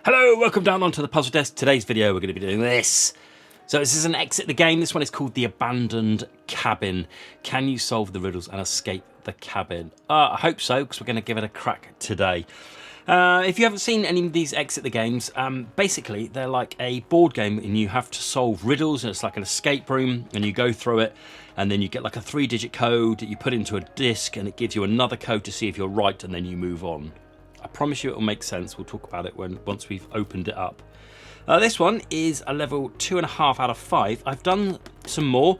Hello, welcome down onto the puzzle desk. Today's video we're going to be doing this. So this is an exit the game. This one is called The Abandoned Cabin. Can you solve the riddles and escape the cabin? I hope so, because we're going to give it a crack today. If you haven't seen any of these exit the games, basically they're like a board game and you have to solve riddles, and it's like an escape room and you go through it and then you get like a 3-digit code that you put into a disc and it gives you another code to see if you're right, and then you move on. I promise you it will make sense. We'll talk about it once we've opened it up. This one is a level 2.5 out of 5. I've done some more.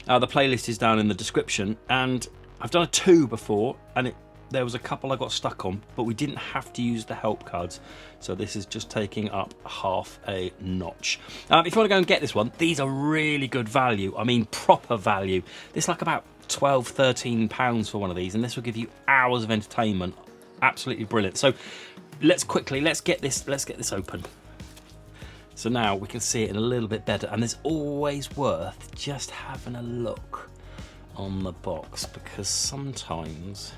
The playlist is down in the description, and I've done a 2 before, and there was a couple I got stuck on, but we didn't have to use the help cards. So this is just taking up half a notch. If you want to go and get this one, these are really good value. I mean, proper value. It's like about £12–13 for one of these, and this will give you hours of entertainment. Absolutely brilliant. So let's get this open. So now we can see it in a little bit better, and it's always worth just having a look on the box, because sometimes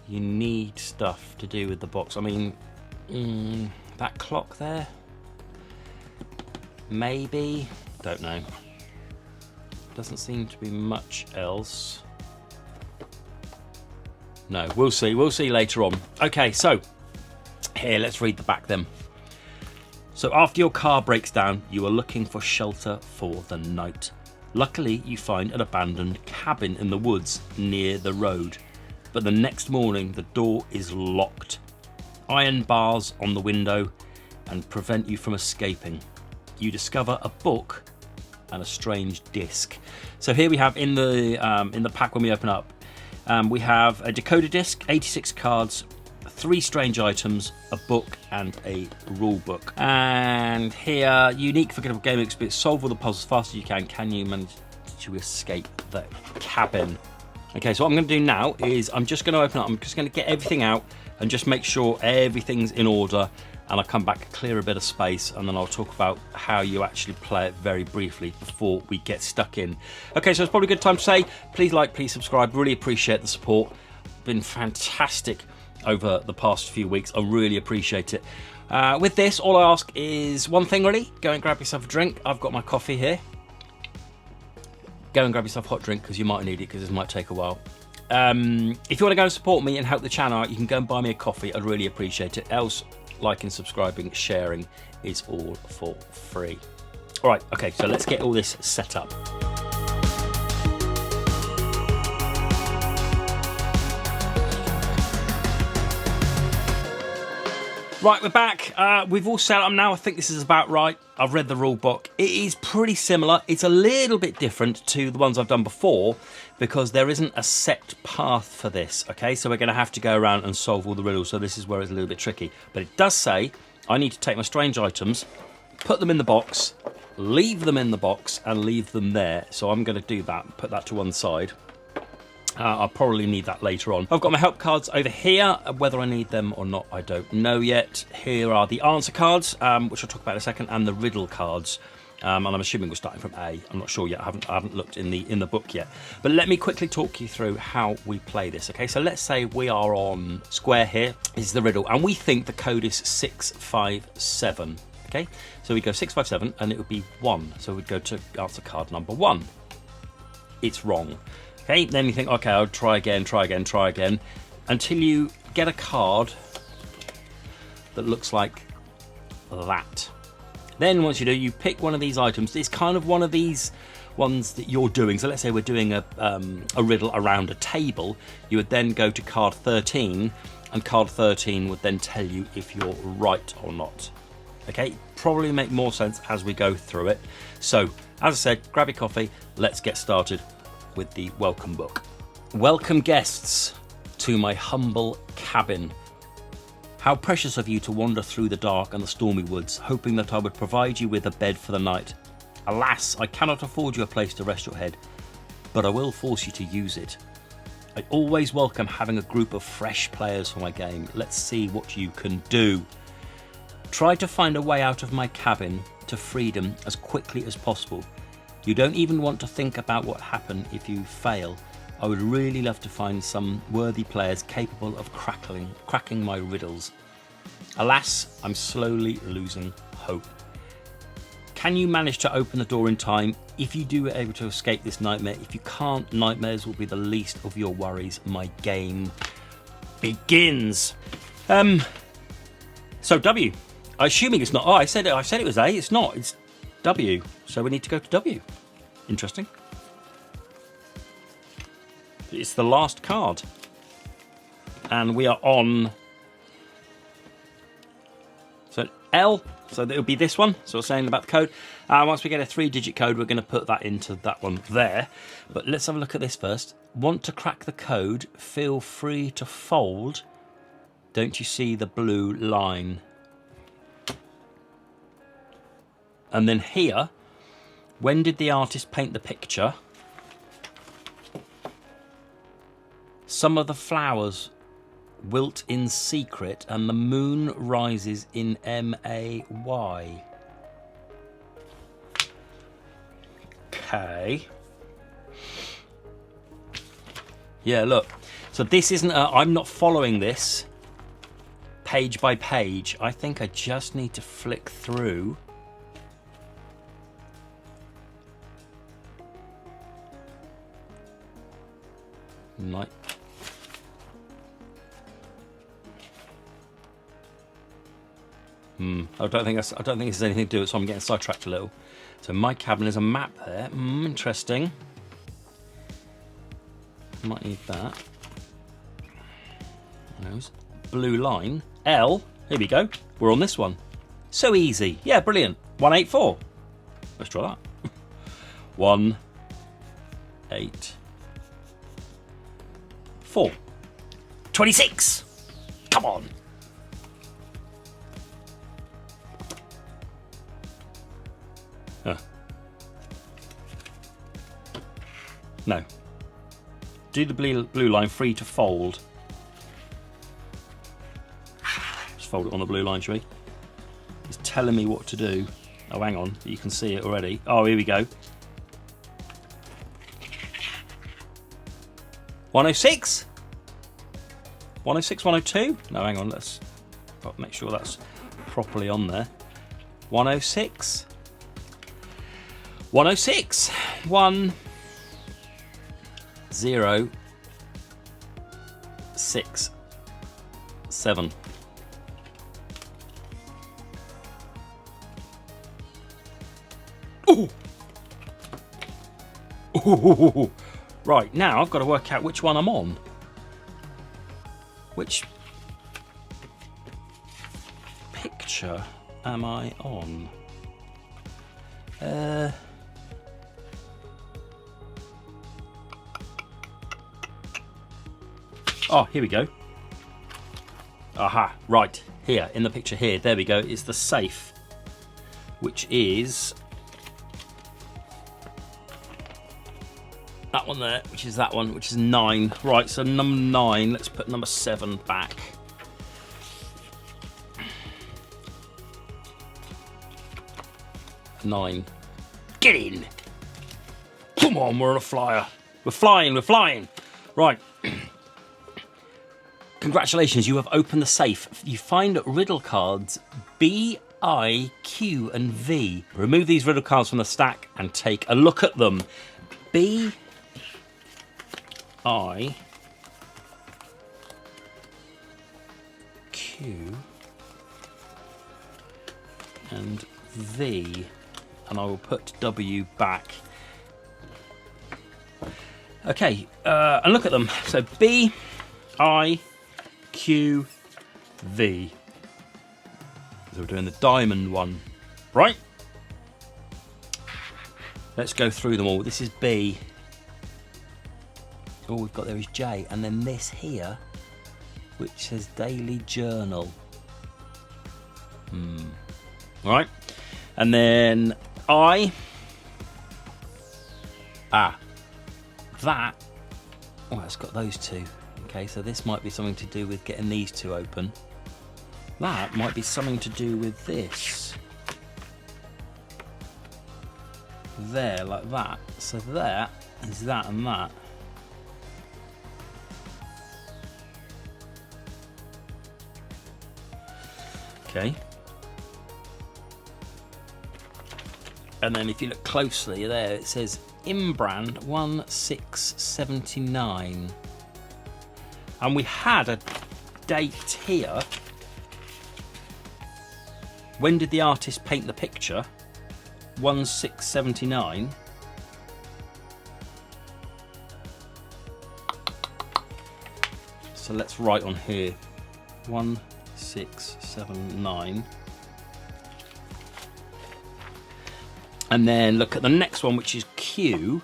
you need stuff to do with the box. I mean, that clock there, maybe, don't know. Doesn't seem to be much else. No, we'll see later on. Okay, so here, let's read the back then. So after your car breaks down, you are looking for shelter for the night. Luckily, you find an abandoned cabin in the woods near the road. But the next morning, the door is locked. Iron bars on the window and prevent you from escaping. You discover a book and a strange disc. So here we have in the pack when we open up, we have a decoder disc, 86 cards, 3 strange items, a book and a rule book. And here, unique forgettable gaming experience. Solve all the puzzles as fast as you can. Can you manage to escape the cabin? Okay, so what I'm going to do now is I'm just going to open up. I'm just going to get everything out and just make sure everything's in order. And I'll come back, clear a bit of space, and then I'll talk about how you actually play it very briefly before we get stuck in. Okay, so it's probably a good time to say, please like, please subscribe. Really appreciate the support. Been fantastic over the past few weeks. I really appreciate it. With this, all I ask is one thing really. Go and grab yourself a drink. I've got my coffee here. Go and grab yourself a hot drink, because you might need it, because this might take a while. If you want to go and support me and help the channel out, you can go and buy me a coffee. I'd really appreciate it. Else, liking, subscribing, sharing is all for free. All right, okay, so let's get all this set up. Right, we're back. We've all set up now. I think this is about right. I've read the rule book. It is pretty similar. It's a little bit different to the ones I've done before, because there isn't a set path for this, okay? So we're going to have to go around and solve all the riddles, so this is where it's a little bit tricky. But it does say I need to take my strange items, put them in the box, leave them in the box, and leave them there. So I'm going to do that, put that to one side. I'll probably need that later on. I've got my help cards over here. Whether I need them or not, I don't know yet. Here are the answer cards, which I'll talk about in a second, and the riddle cards. And I'm assuming we're starting from A. I'm not sure yet. I haven't looked in the book yet. But let me quickly talk you through how we play this. Okay, so let's say we are on square here. This is the riddle, and we think the code is 657. Okay, so we go 657, and it would be 1. So we'd go to answer card number 1. It's wrong. Okay, then you think, okay, I'll try again, until you get a card that looks like that. Then once you do, you pick one of these items. It's kind of one of these ones that you're doing. So let's say we're doing a riddle around a table. You would then go to card 13, and card 13 would then tell you if you're right or not. Okay, probably make more sense as we go through it. So, as I said, grab your coffee, let's get started with the welcome book. Welcome guests to my humble cabin. How precious of you to wander through the dark and the stormy woods, hoping that I would provide you with a bed for the night. Alas, I cannot afford you a place to rest your head, but I will force you to use it. I always welcome having a group of fresh players for my game. Let's see what you can do. Try to find a way out of my cabin to freedom as quickly as possible. You don't even want to think about what happened if you fail. I would really love to find some worthy players capable of cracking my riddles. Alas, I'm slowly losing hope. Can you manage to open the door in time? If you do, we're able to escape this nightmare. If you can't, nightmares will be the least of your worries. My game begins. So W. Assuming it's not. Oh, I said it was A. It's not. It's W. So we need to go to W. Interesting. It's the last card, and we are on. So L. So it'll be this one. So we're saying about the code. Once we get a 3-digit code, we're going to put that into that one there. But let's have a look at this first. Want to crack the code? Feel free to fold. Don't you see the blue line? And then here, when did the artist paint the picture? Some of the flowers wilt in secret and the moon rises in May. Okay. Yeah, look. So this isn't I'm not following this page by page. I think I just need to flick through. Right. I don't think this has anything to do with it, so I'm getting sidetracked a little. So my cabin is a map there. Interesting. Might need that. Blue line. L. Here we go. We're on this one. So easy. Yeah, brilliant. 184. Let's try that. 1, 8, 4. 26. Come on. No. Do the blue line free to fold. Just fold it on the blue line, shall we? It's telling me what to do. Oh, hang on. You can see it already. Oh, here we go. 106? 106, 102? No, hang on. Let's make sure that's properly on there. 106. 106. 1, 0, 6, 7. Ooh. Ooh. Right, now I've got to work out which one I'm on. Which picture am I on? Oh, here we go. Aha, right, here, in the picture here, there we go, it's the safe, which is that one there, which is that one, which is 9. Right, so number 9, let's put number 7 back. Nine. Get in! Come on, we're on a flyer. We're flying, we're flying. Right. Congratulations, you have opened the safe. You find riddle cards B, I, Q, and V. Remove these riddle cards from the stack and take a look at them. B, I, Q, and V. And I will put W back. Okay, and look at them. So B, I, Q, V. So we're doing the diamond one, right? Let's go through them all. This is B. All we've got there is J, and then this here, which says daily journal. All right, and then I. That. Oh, it's got those two. Okay, so this might be something to do with getting these two open. That might be something to do with this. There, like that. So there is that and that. Okay. And then if you look closely there, it says Imbrand 1679. And we had a date here. When did the artist paint the picture? 1679. So let's write on here 1679. And then look at the next one, which is Q.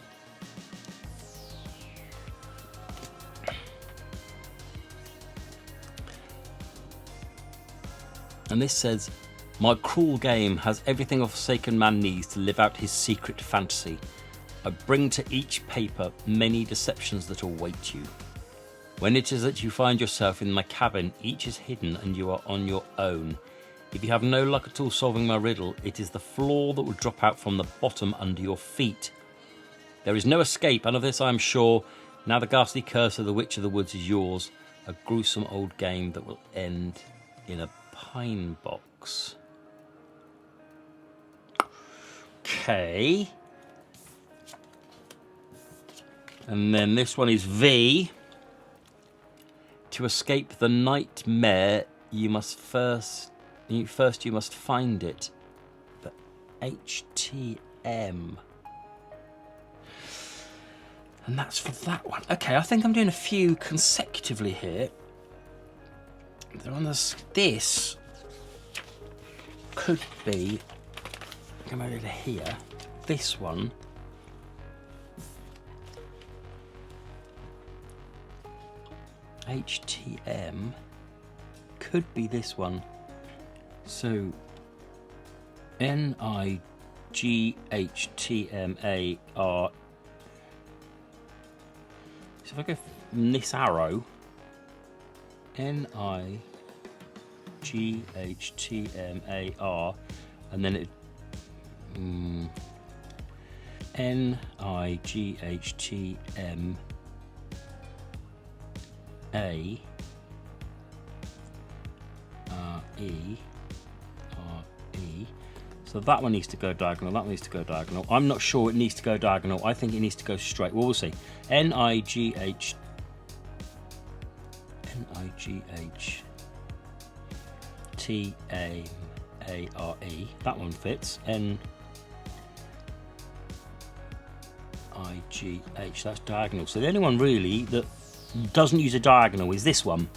And this says, my cruel game has everything a forsaken man needs to live out his secret fantasy. I bring to each paper many deceptions that await you. When it is that you find yourself in my cabin, each is hidden and you are on your own. If you have no luck at all solving my riddle, it is the floor that will drop out from the bottom under your feet. There is no escape, and of this I am sure. Now the ghastly curse of the Witch of the Woods is yours, a gruesome old game that will end in a pine box. Okay. And then this one is V. To escape the nightmare, you must first you must find it. The HTM. And that's for that one. Okay, I think I'm doing a few consecutively here. They're on this could be, come over to here, this one. HTM could be this one. So NIGHTMAR. So if I go from this arrow, NIGHTMAR, and then it NIGHTMARE. So that one needs to go diagonal, that one needs to go diagonal. I'm not sure it needs to go diagonal. I think it needs to go straight. Well, we'll see. NIGHTMARE. That one fits. NIGH. That's diagonal. So the only one really that doesn't use a diagonal is this one.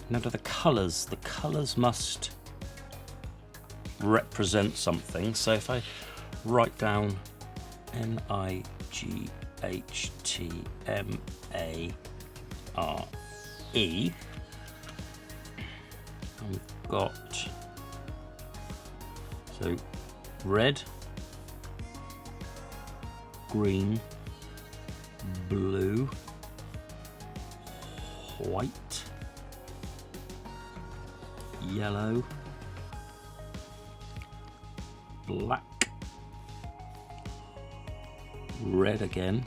Now to the colours must represent something. So if I write down NIGHTMARE, and we've got, so red, green, blue, white, yellow, black, red again,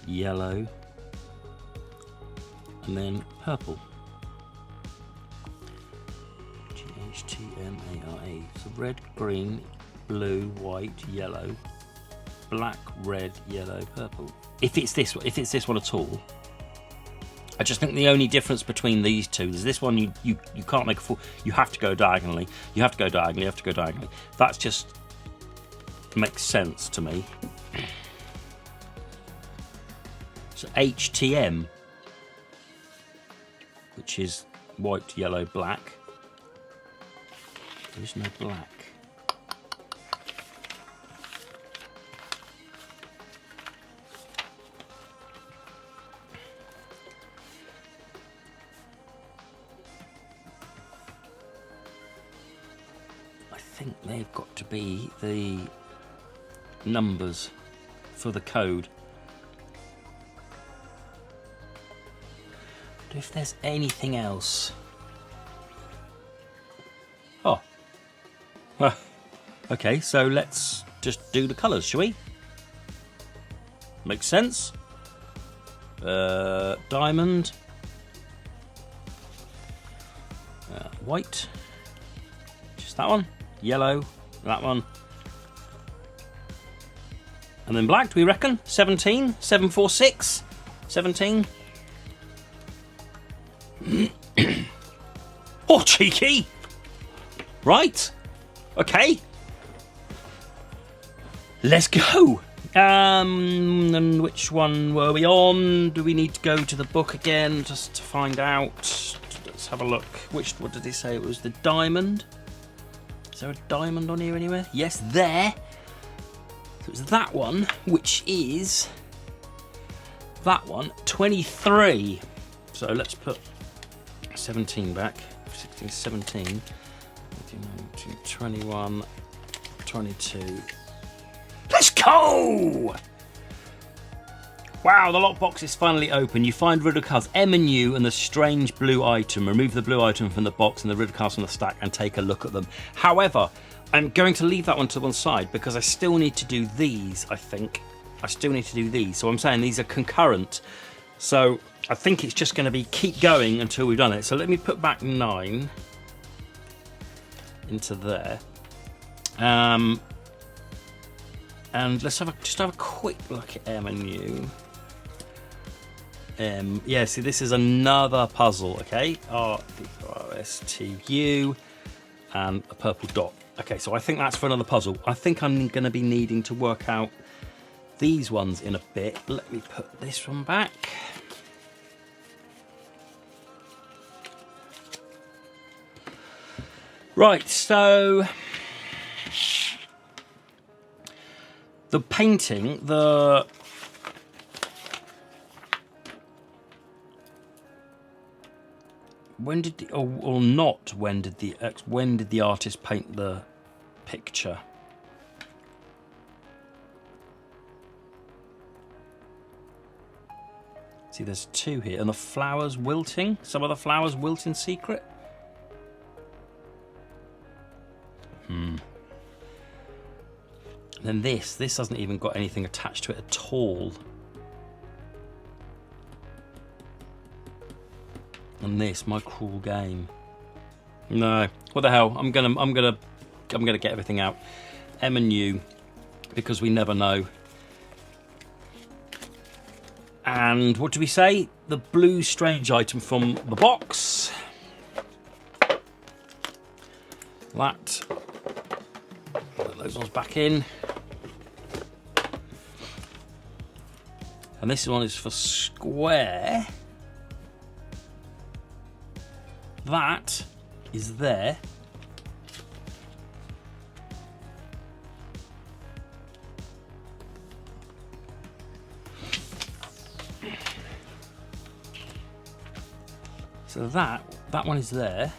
yellow, and then purple. GHTMARE. So red, green, blue, white, yellow, black, red, yellow, purple. If it's this one at all. I just think the only difference between these two is this one you can't make a full. You have to go diagonally. You have to go diagonally. You have to go diagonally. That's just makes sense to me. So HTM, which is white, yellow, black. There's no black. I think they've got to be the numbers for the code. But if there's anything else. Oh. Well, okay, so let's just do the colours, shall we? Makes sense. Diamond, White, just that one. Yellow, that one. And then black, do we reckon? 17, 746, 17. Oh, cheeky! Right, okay. Let's go. And which one were we on? Do we need to go to the book again just to find out? Let's have a look. What did he say? It was the diamond. Is there a diamond on here anywhere? Yes, there. So it's that one, which is that one, 23. So let's put 17 back. 16, 17, 21, 22. Let's go! Wow, the lockbox is finally open. You find riddle cards M and U and the strange blue item. Remove the blue item from the box and the riddle cards from the stack and take a look at them. However, I'm going to leave that one to one side because I still need to do these, I think. I still need to do these. So I'm saying these are concurrent. So I think it's just going to be keep going until we've done it. So let me put back 9 into there. And let's just have a quick look at M and U. Yeah, see, this is another puzzle, okay? R-S-T-U and a purple dot. Okay, so I think that's for another puzzle. I think I'm going to be needing to work out these ones in a bit. Let me put this one back. Right, so the painting, when did the, or not when did the artist paint the picture? See, there's 2 here, and the flowers wilting. Some of the flowers wilt in secret. Then this hasn't even got anything attached to it at all. And this, my cruel game. No, what the hell? I'm gonna get everything out. M and U, because we never know. And what do we say? The blue strange item from the box. That. Put those ones back in. And this one is for square. That is there. So that one is there.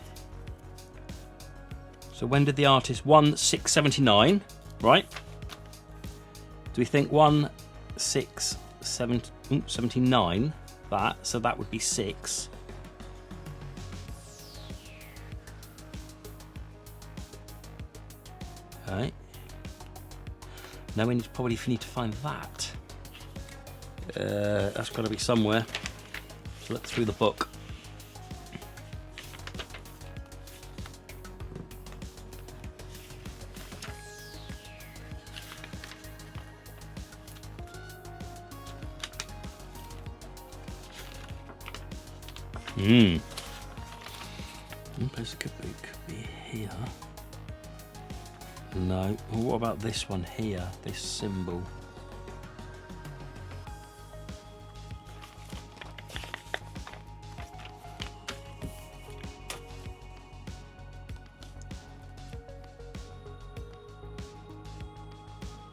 So when did the artist 1679, right? Do we think 79 that? So that would be 6. Right. Now we probably need to find that. That's got to be somewhere. So look through the book. One place it could be here. No. Well, what about this one here? This symbol.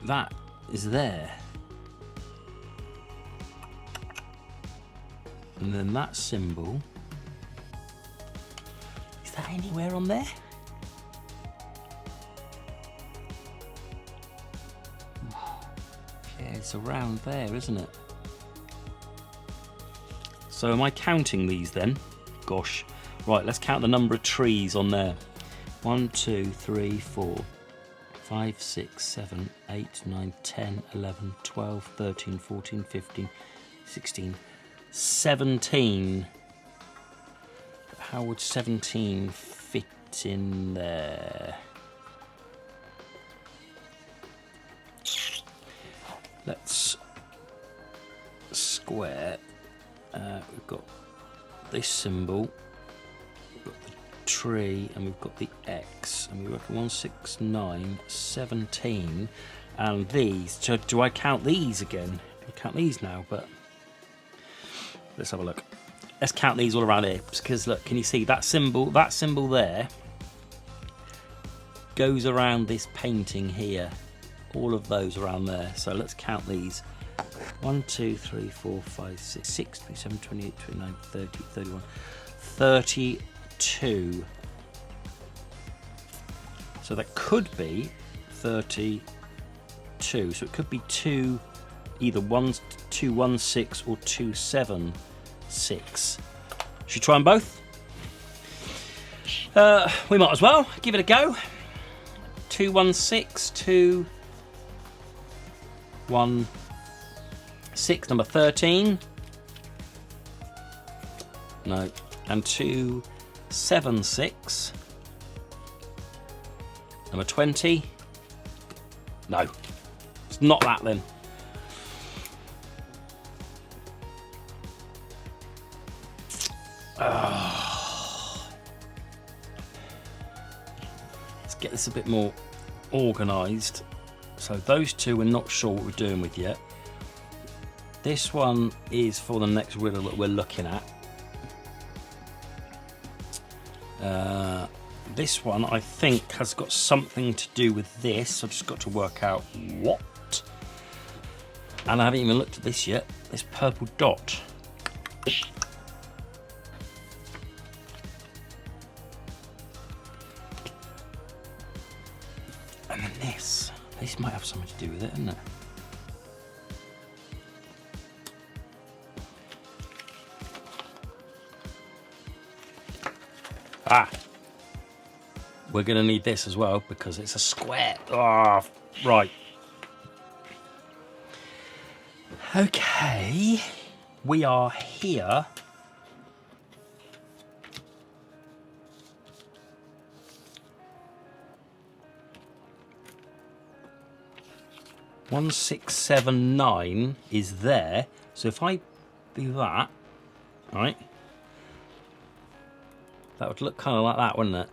That is there. And then that symbol. Is that anywhere on there? Yeah, it's around there, isn't it? So am I counting these then? Gosh. Right, let's count the number of trees on there. 1, 2, 3, 4, 5, 6, 7, 8, 9, 10, 11, 12, 13, 14, 15, 16, 17. how would 17 fit in there? Let's square. We've got this symbol, we've got the tree, and we've got the X, and we reckon 1, 6, 9, 17, and these. So do I count these again? I count these now, but let's have a look. Let's count these all around here, because look, can you see that symbol? That symbol there goes around this painting here. All of those around there. So let's count these. 1, 2, 3, 4, 5, 6, 6, 27, 28, 29, 30, 31, 32. So that could be 32. So it could be two, either 216 or 276. Should we try them both? We might as well give it a go. 216, 216, number 13. No. And 276, number 20. No. It's not that then. Let's get this a bit more organised. So those two we're not sure what we're doing with yet. This one is for the next riddle that we're looking at. This one I think has got something to do with this. I've just got to work out what. And I haven't even looked at this yet. This purple dot. And then this. This might have something to do with it, isn't it? Ah. We're going to need this as well because it's a square. Ah, right. Okay. We are here. One, 6, 7, 9 is there. So if I do that, right, that would look kind of like that, wouldn't it?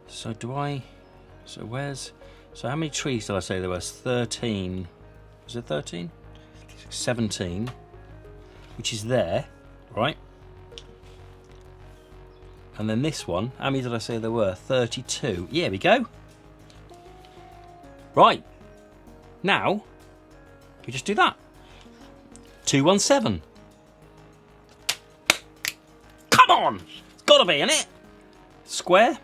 So do I? So where's? So how many trees did I say there was? 13. Was it 13? 17, which is there, right? And then this one, how many did I say there were? 32. Yeah, here we go. Right. Now, we just do that. 217. Come on! It's gotta be, innit? Square.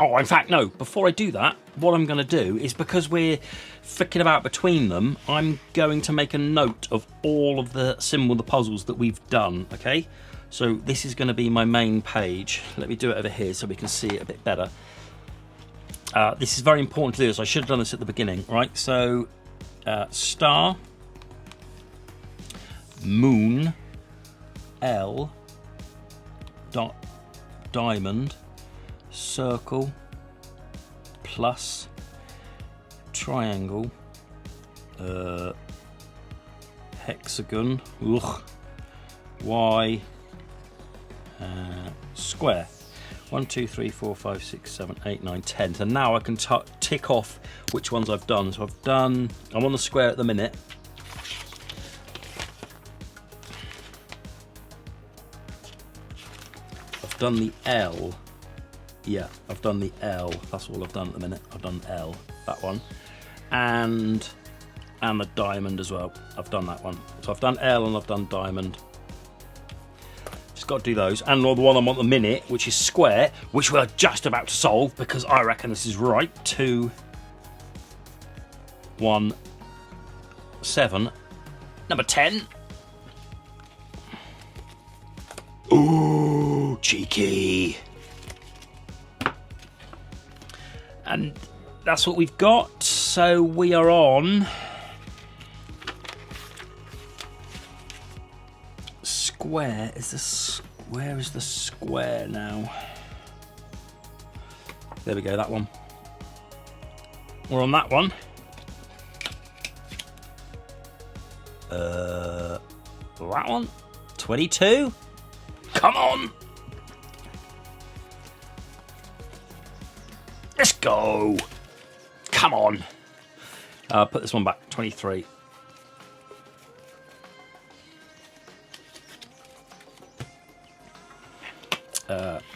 Oh, in fact, no. Before I do that, what I'm going to do is, because we're flicking about between them, I'm going to make a note of all of the symbol, the puzzles that we've done, okay? So this is going to be my main page. Let me do it over here so we can see it a bit better. This is very important to do this. I should have done this at the beginning, right? So star, moon, L, dot, diamond, circle, plus, triangle, hexagon, Y, square. 1, 2, 3, 4, 5, 6, 7, 8, 9, 10. So now I can tick off which ones I've done. So I've done, I'm on the square at the minute. I've done the L. Yeah, I've done the L. That's all I've done at the minute. I've done L, that one. And the diamond as well. I've done that one. So I've done L and I've done diamond. Just got to do those. And the one I'm on at the minute, which is square, which we're just about to solve because I reckon this is right. 2, 1, 7, number 10. Ooh, cheeky. And that's what we've got. So we are on square is where is the square now? There we go, that one. We're on that one. That one. 22. Come on. Let's go. Come on. Put this one back. 23.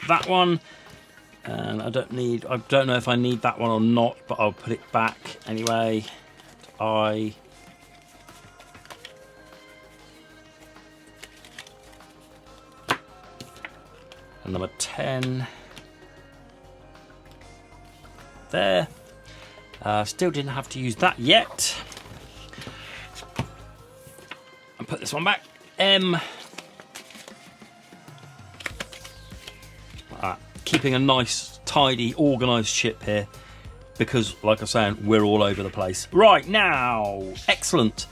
That one. And I don't know if I need that one or not, but I'll put it back anyway. And number 10. There. Still didn't have to use that yet. And put this one back. M. Keeping a nice, tidy, organised ship here. Because, like I was saying, we're all over the place. Right, now. Excellent.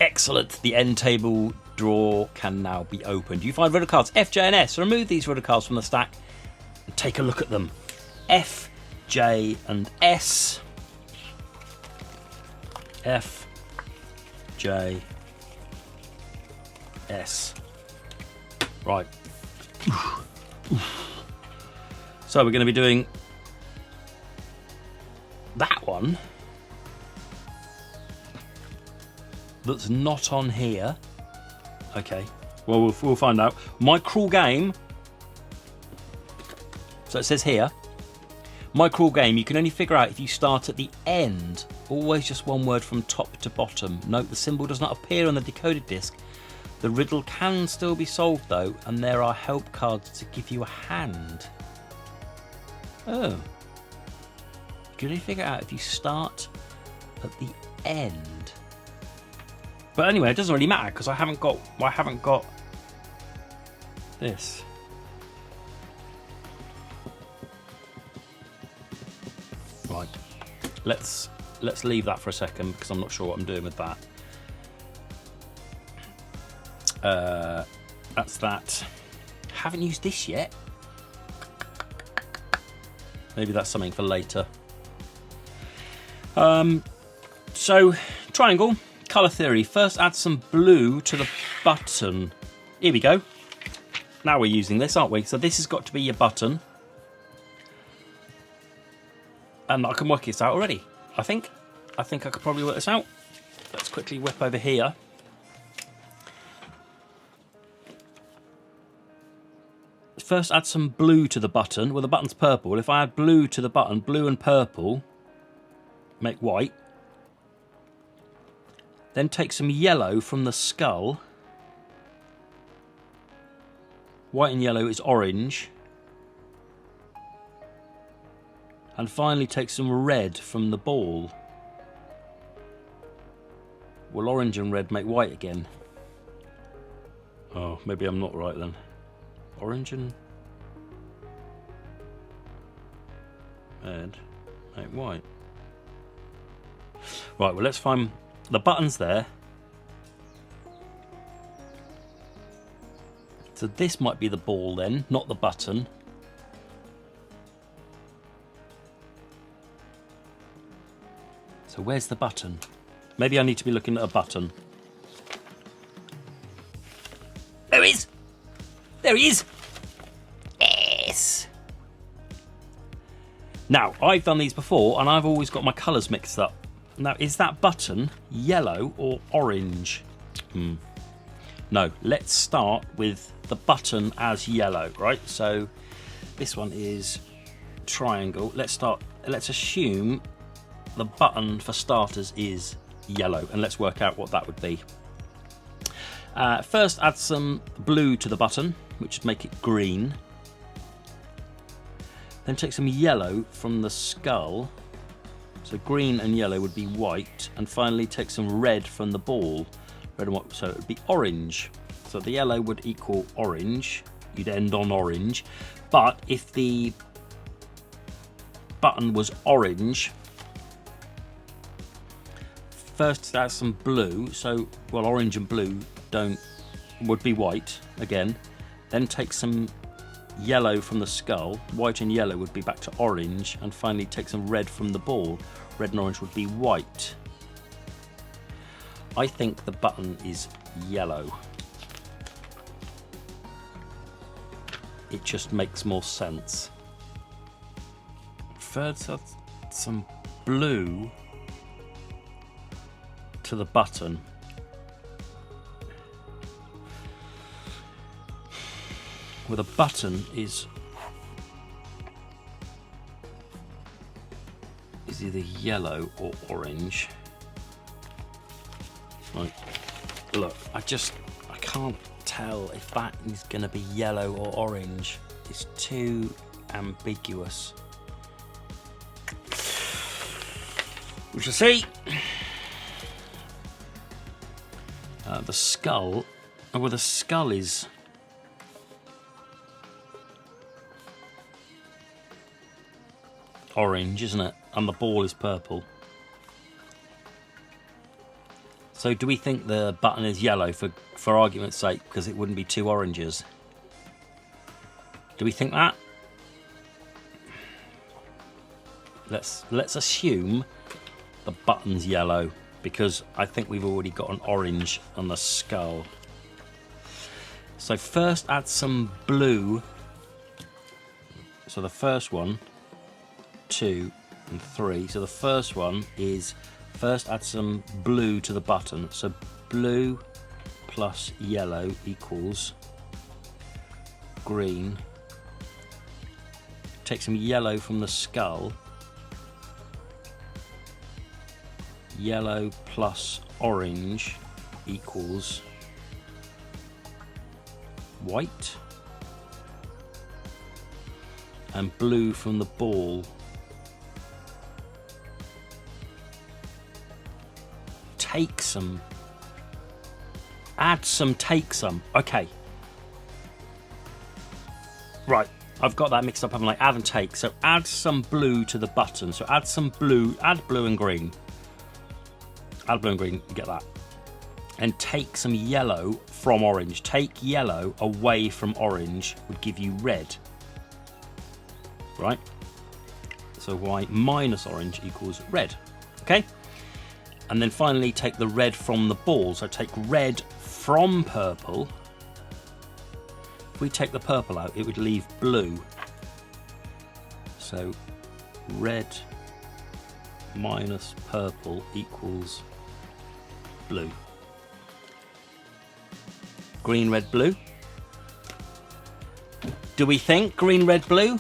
Excellent. The end table drawer can now be opened. You find riddle cards F, J and S. Remove these riddle cards from the stack and take a look at them. F, J and S. F, J, S. Right. So we're going to be doing that one that's not on here. Okay, well, we'll find out. My cruel game. So it says here, my cruel game, you can only figure out if you start at the end. Always just one word from top to bottom. Note the symbol does not appear on the decoded disc. The riddle can still be solved though, and there are help cards to give you a hand. Oh. You can only figure out if you start at the end. But anyway, it doesn't really matter because I haven't got this. Right. Let's leave that for a second because I'm not sure what I'm doing with that. That's that. Haven't used this yet. Maybe that's something for later. So triangle. Colour theory. First add some blue to the button. Here we go. Now we're using this, aren't we? So this has got to be your button. And I can work this out already, I think. I think I could probably work this out. Let's quickly whip over here. First add some blue to the button. Well, the button's purple. If I add blue to the button, blue and purple make white. Then take some yellow from the skull. White and yellow is orange. And finally take some red from the ball. Well, orange and red make white again. Oh, maybe I'm not right then. Orange and red make white. Right, well, let's find the buttons there. So this might be the ball then, not the button. So where's the button? Maybe I need to be looking at a button. There he is! There he is! Yes! Now, I've done these before and I've always got my colours mixed up. Now, is that button yellow or orange? No, let's start with the button as yellow, right? So this one is triangle. Let's assume the button for starters is yellow, and let's work out what that would be. First, add some blue to the button, which would make it green. Then take some yellow from the skull. So green and yellow would be white. And finally take some red from the ball. Red and white, so it would be orange. So the yellow would equal orange. You'd end on orange. But if the button was orange, first add some blue. So, well, orange and blue would be white again. Then take some yellow from the skull. White and yellow would be back to orange, and finally take some red from the ball. Red and orange would be white. I think the button is yellow. It just makes more sense. First, some blue to the button. Well, the button is either yellow or orange. Right, look, I can't tell if that is going to be yellow or orange. It's too ambiguous. We shall see. The skull, well, the skull is orange, isn't it? And the ball is purple. So do we think the button is yellow for argument's sake, because it wouldn't be two oranges? Do we think that? Let's assume the button's yellow, because I think we've already got an orange on the skull. So first add some blue. So the first one, 2 and 3. So the first one is first add some blue to the button. So blue plus yellow equals green. Take some yellow from the skull. Yellow plus orange equals white. And blue from the ball take some, add some, take some. Okay, right, I've got that mixed up. I'm like add and take. So add some blue to the button. So add some blue, add blue and green. Add blue and green, you get that. And take some yellow from orange. Take yellow away from orange would give you red. Right? So y minus orange equals red. Okay? And then finally take the red from the ball. So take red from purple. If we take the purple out, it would leave blue. So red minus purple equals blue. Green, red, blue. Do we think green, red, blue?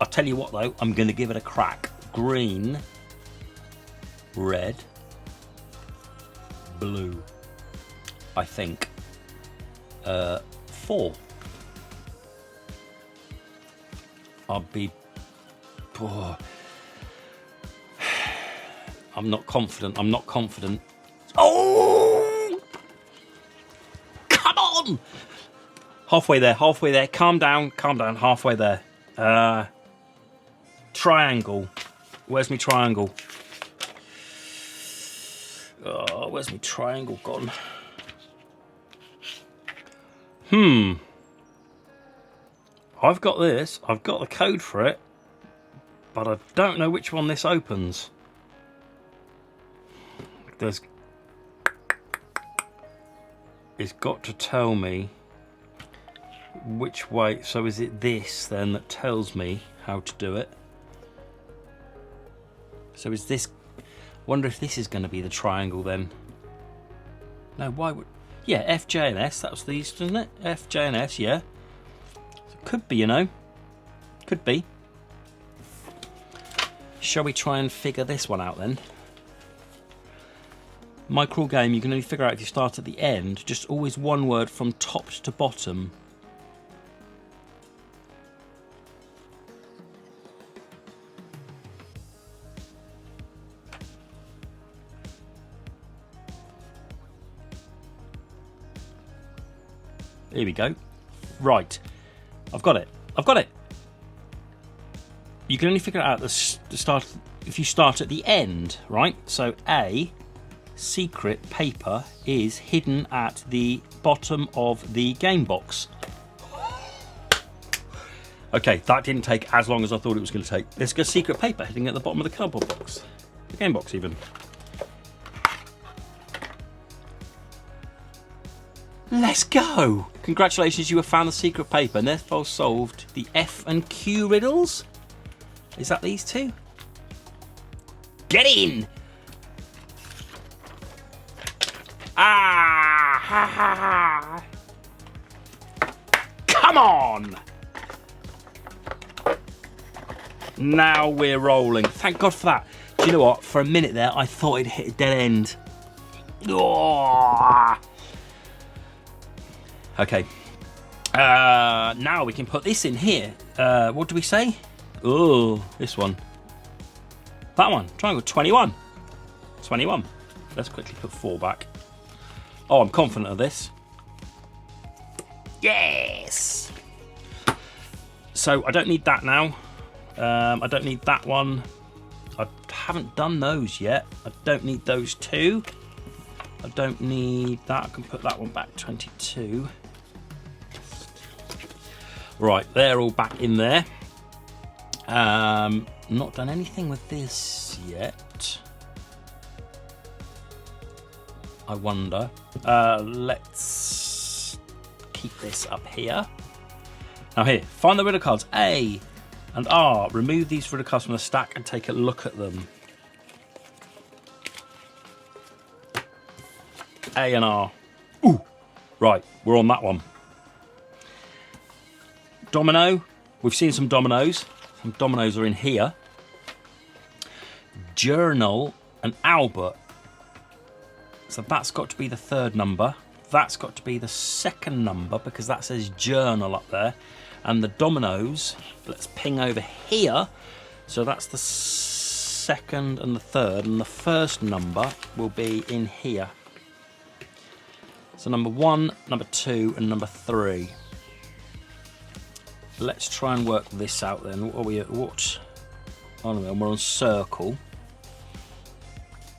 I'll tell you what though, I'm going to give it a crack. Green, red, blue. I think 4. I'll be... Oh. I'm not confident. I'm not confident. Oh! Come on! Halfway there, halfway there. Calm down, halfway there. Triangle. Where's my triangle? Oh, where's my triangle gone? I've got this. I've got the code for it. But I don't know which one this opens. It's got to tell me which way. So is it this then that tells me how to do it? So is this... wonder if this is going to be the triangle then. No, why would... Yeah, F, J and S, that was these, isn't it? F, J and S, yeah. So could be, you know. Could be. Shall we try and figure this one out then? Micro game, you can only figure out if you start at the end. Just always one word from top to bottom. Here we go. Right. I've got it. I've got it. You can only figure it out at the start if you start at the end, right? So A secret paper is hidden at the bottom of the game box. Okay, that didn't take as long as I thought it was going to take. There's a secret paper hidden at the bottom of the cardboard box. The game box even. Let's go! Congratulations, you have found the secret paper and therefore solved the F and Q riddles. Is that these two? Get in! Ah! Ha ha ha! Come on! Now we're rolling. Thank God for that. Do you know what? For a minute there, I thought it hit a dead end. Oh! Okay. Now we can put this in here. What do we say? Oh, this one. That one. Triangle 21. 21. Let's quickly put 4 back. Oh, I'm confident of this. Yes! So I don't need that now. I don't need that one. I haven't done those yet. I don't need those two. I don't need that. I can put that one back 22. Right, they're all back in there. Not done anything with this yet. I wonder. Let's keep this up here. Now here, find the riddle cards A and R. Remove these riddle cards from the stack and take a look at them. A and R. Ooh, right, we're on that one. Domino. We've seen some dominoes. Some dominoes are in here. Journal and Albert. So that's got to be the third number. That's got to be the second number because that says journal up there. And the dominoes, let's ping over here. So that's the second and the third. And the first number will be in here. So number 1, number 2, and number 3. Let's try and work this out then. What are we at? What? Oh no, we're on circle.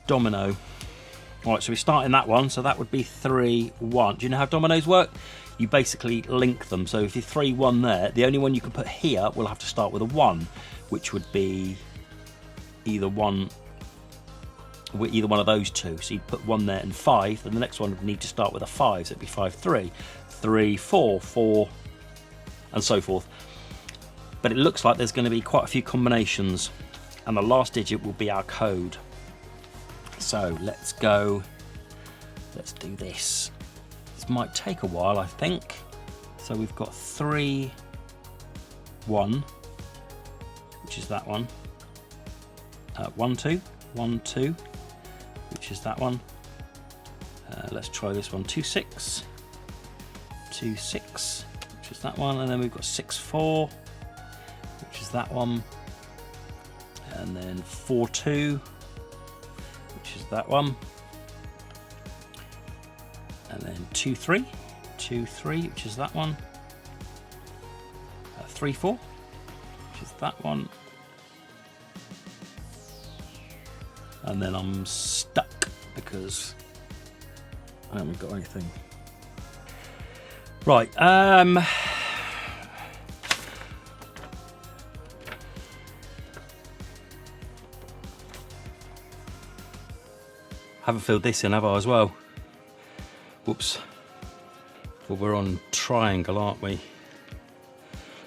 Domino. Alright, so we start in that one, so that would be 3, 1. Do you know how dominoes work? You basically link them. So if you're 3, 1 there, the only one you can put here will have to start with a 1, which would be either one of those two. So you'd put 1 there and 5, and the next one would need to start with a 5, so it'd be 5, 3, 3, 4, 4, and so forth. But it looks like there's going to be quite a few combinations, and the last digit will be our code. So let's go, let's do this. This might take a while, I think. So we've got 3, 1, which is that one. 1, 2, 1, 2, which is that one. Let's try this one. 2, 6, 2, 6, which is that one. And then we've got 6, 4, which is that one. And then 4, 2, which is that one. And then 2, 3, 2, 3, which is that one. 3, 4, which is that one. And then I'm stuck because I haven't got anything. Right, haven't filled this in, have I, as well? Whoops. Well, we're on triangle, aren't we?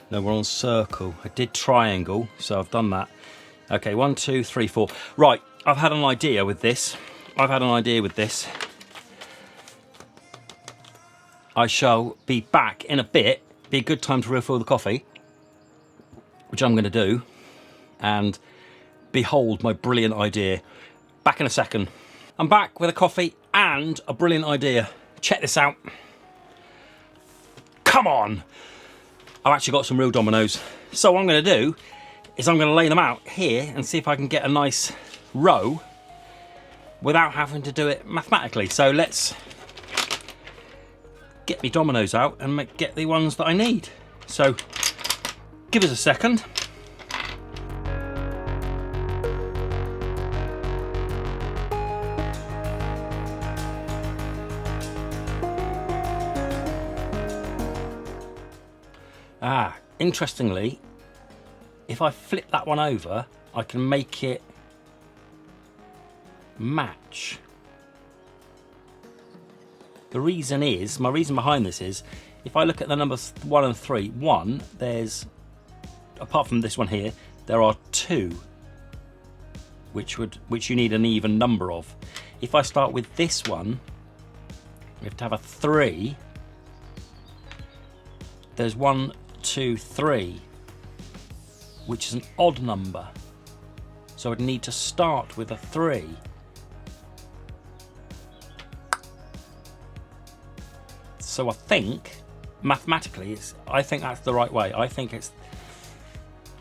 No, we're on circle. I did triangle, so I've done that. Okay, 1, 2, 3, 4. Right, I've had an idea with this. I shall be back in a bit. Be a good time to refill the coffee, which I'm going to do. And behold my brilliant idea. Back in a second. I'm back with a coffee and a brilliant idea. Check this out. Come on! I've actually got some real dominoes. So what I'm going to do is I'm going to lay them out here and see if I can get a nice row without having to do it mathematically. So let's get me dominoes out and get the ones that I need. So give us a second. Interestingly, if I flip that one over, I can make it match. The reason is, my reason behind this is, if I look at the numbers 1 and 3, 1, there's, apart from this one here, there are 2, which you need an even number of. If I start with this one, we have to have a 3. There's 1, 2, 3, which is an odd number. So I'd need to start with a 3. So I think, mathematically, I think that's the right way. I think it's,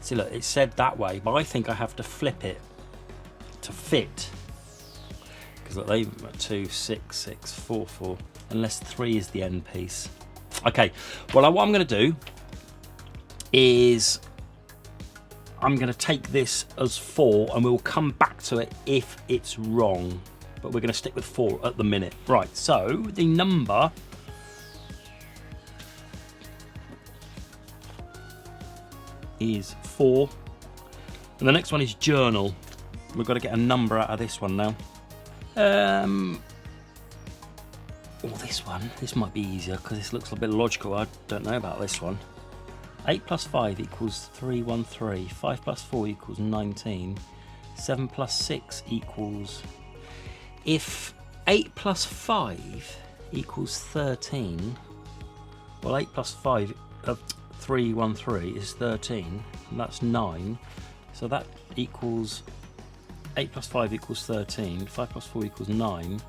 see look, it's said that way, but I think I have to flip it to fit. Because look, they 2, 6, 6, 4, 4, unless 3 is the end piece. Okay, well what I'm going to do is I'm going to take this as 4 and we'll come back to it if it's wrong. But we're going to stick with 4 at the minute. Right, so the number is 4. And the next one is journal. We've got to get a number out of this one now. This one, this might be easier because this looks a bit logical. I don't know about this one. 8 plus 5 equals 313. 5 plus 4 equals 19. 7 plus 6 equals... If 8 plus 5 equals 13, well 8 plus 5 of 313 is 13, and that's 9. So that equals 8 plus 5 equals 13. 5 plus 4 equals 9.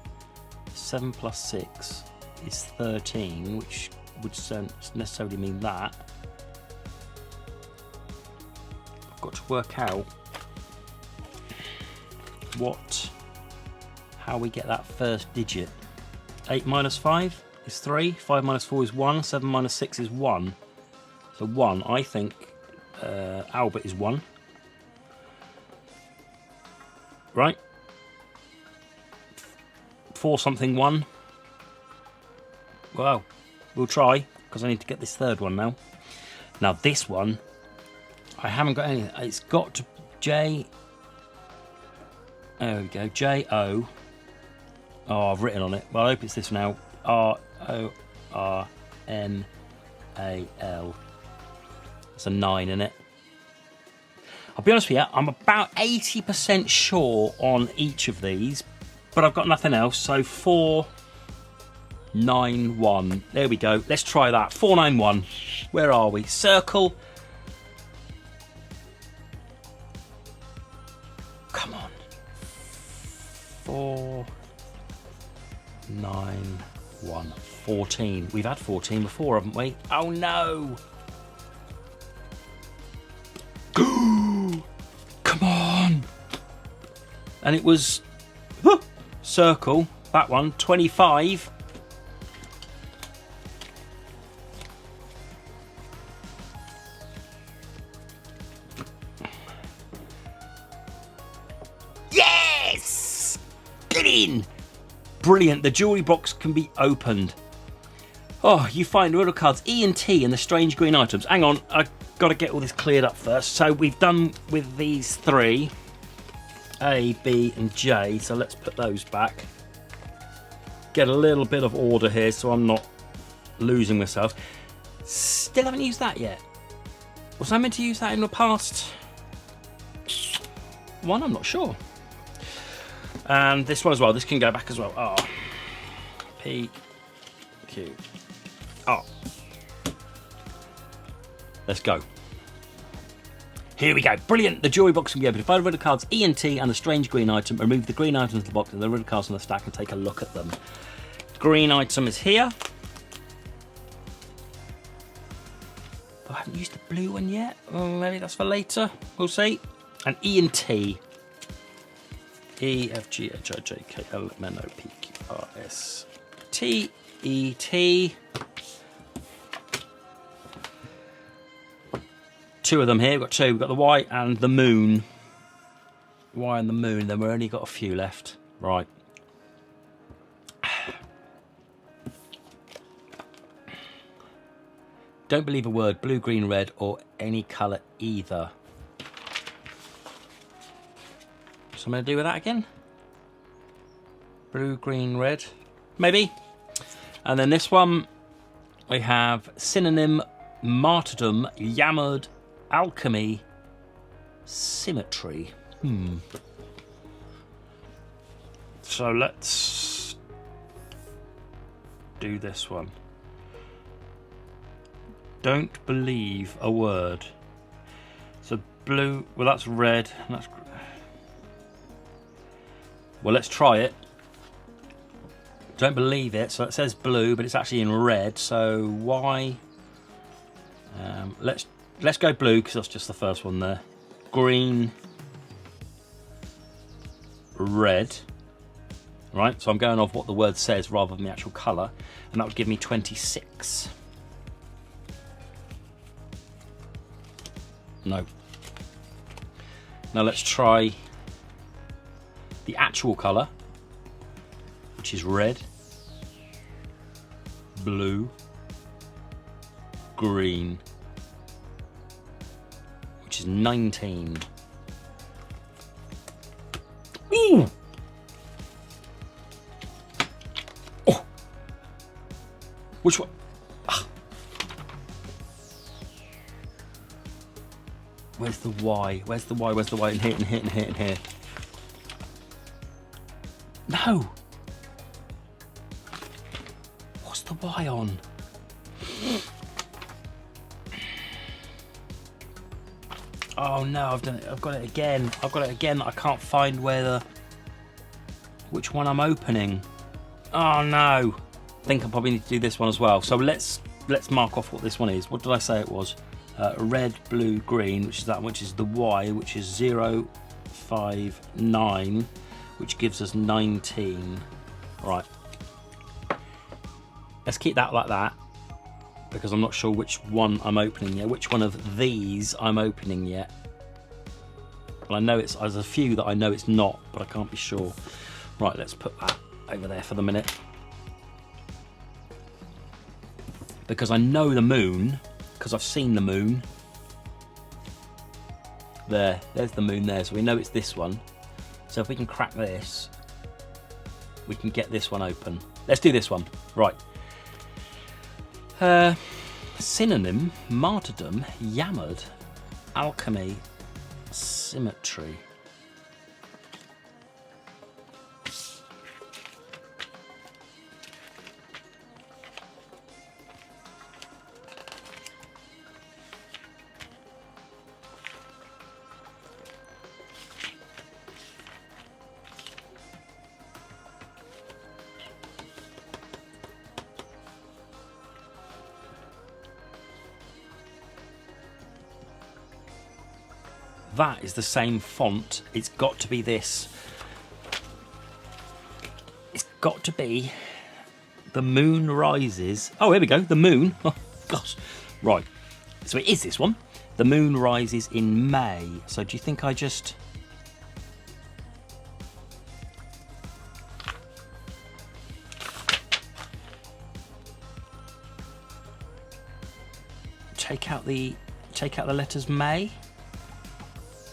7 plus 6 is 13, which would necessarily mean that. I've got to work out how we get that first digit. 8 minus 5 is 3, 5 minus 4 is 1, 7 minus 6 is 1. So 1, I think Albert is 1. Right? 4 something 1. Well, we'll try, because I need to get this third one now. Now this one, I haven't got anything. It's got to J. There we go. J-O. Oh, I've written on it. Well, I hope it's this now. R-O-R-N-A-L. That's a 9 in it. I'll be honest with you, I'm about 80% sure on each of these, but I've got nothing else. So 491. There we go. Let's try that. 491. Where are we? Circle. Come on. 491. 14. We've had 14 before, haven't we? Oh no. Come on. And it was circle, that one, 25. Yes! Get in! Brilliant, the jewellery box can be opened. Oh, you find riddle cards E and T and the strange green items. Hang on, I've got to get all this cleared up first. So we've done with these 3. A, B and J, so let's put those back. Get a little bit of order here so I'm not losing myself. Still haven't used that yet. Was I meant to use that in the past one? I'm not sure. And this one as well, this can go back as well. R, P, Q, R. Let's go. Here we go. Brilliant. The jewellery box can be opened. Find the riddle cards E and T and the strange green item. Remove the green items to the box and the riddle cards on the stack and take a look at them. Green item is here. I haven't used the blue one yet. Well, maybe that's for later. We'll see. And E and T. E, F, G, H, I, J, K, L, M, N, O, P, Q, R, S, T, E, T. 2 of them here. We've got 2. We've got the Y and the moon. Y and the moon. Then we've only got a few left. Right. Don't believe a word, blue, green, red, or any colour either. Something to do with that again? Blue, green, red, maybe. And then this one, we have synonym, martyrdom, yammered, alchemy, symmetry. So let's do this one. Don't believe a word. So blue, well that's red. That's, well, let's try it. Don't believe it. So it says blue, but it's actually in red. So why? Let's go blue because that's just the first one there. Green, red. Right. So I'm going off what the word says rather than the actual colour, and that would give me 26. No. Now let's try the actual colour, which is red, blue, green, which is 19. Ooh! Oh! Which one? Where's the Y? Where's the Y? Where's the Y? And here, and here, and here, and here. No! What's the Y on? Oh no, I've done it. I've got it again. I've got it again. I can't find where the... which one I'm opening. Oh no. I think I probably need to do this one as well. So let's mark off what this one is. What did I say it was? Red, blue, green, which is that, which is the Y, which is 0, 5, 9, which gives us 19. Right. Let's keep that like that, because I'm not sure which one I'm opening yet, which one of these I'm opening yet. Well, I know there's a few that I know it's not, but I can't be sure. Right, let's put that over there for the minute. Because I know the moon, because I've seen the moon. There's the moon there, so we know it's this one. So if we can crack this, we can get this one open. Let's do this one. Right. Synonym, martyrdom, yammered, alchemy, symmetry. That is the same font. It's got to be this. It's got to be The Moon Rises. Oh, here we go. The moon. Oh, gosh. Right. So it is this one. The moon rises in May. So do you think I just... take out the letters May?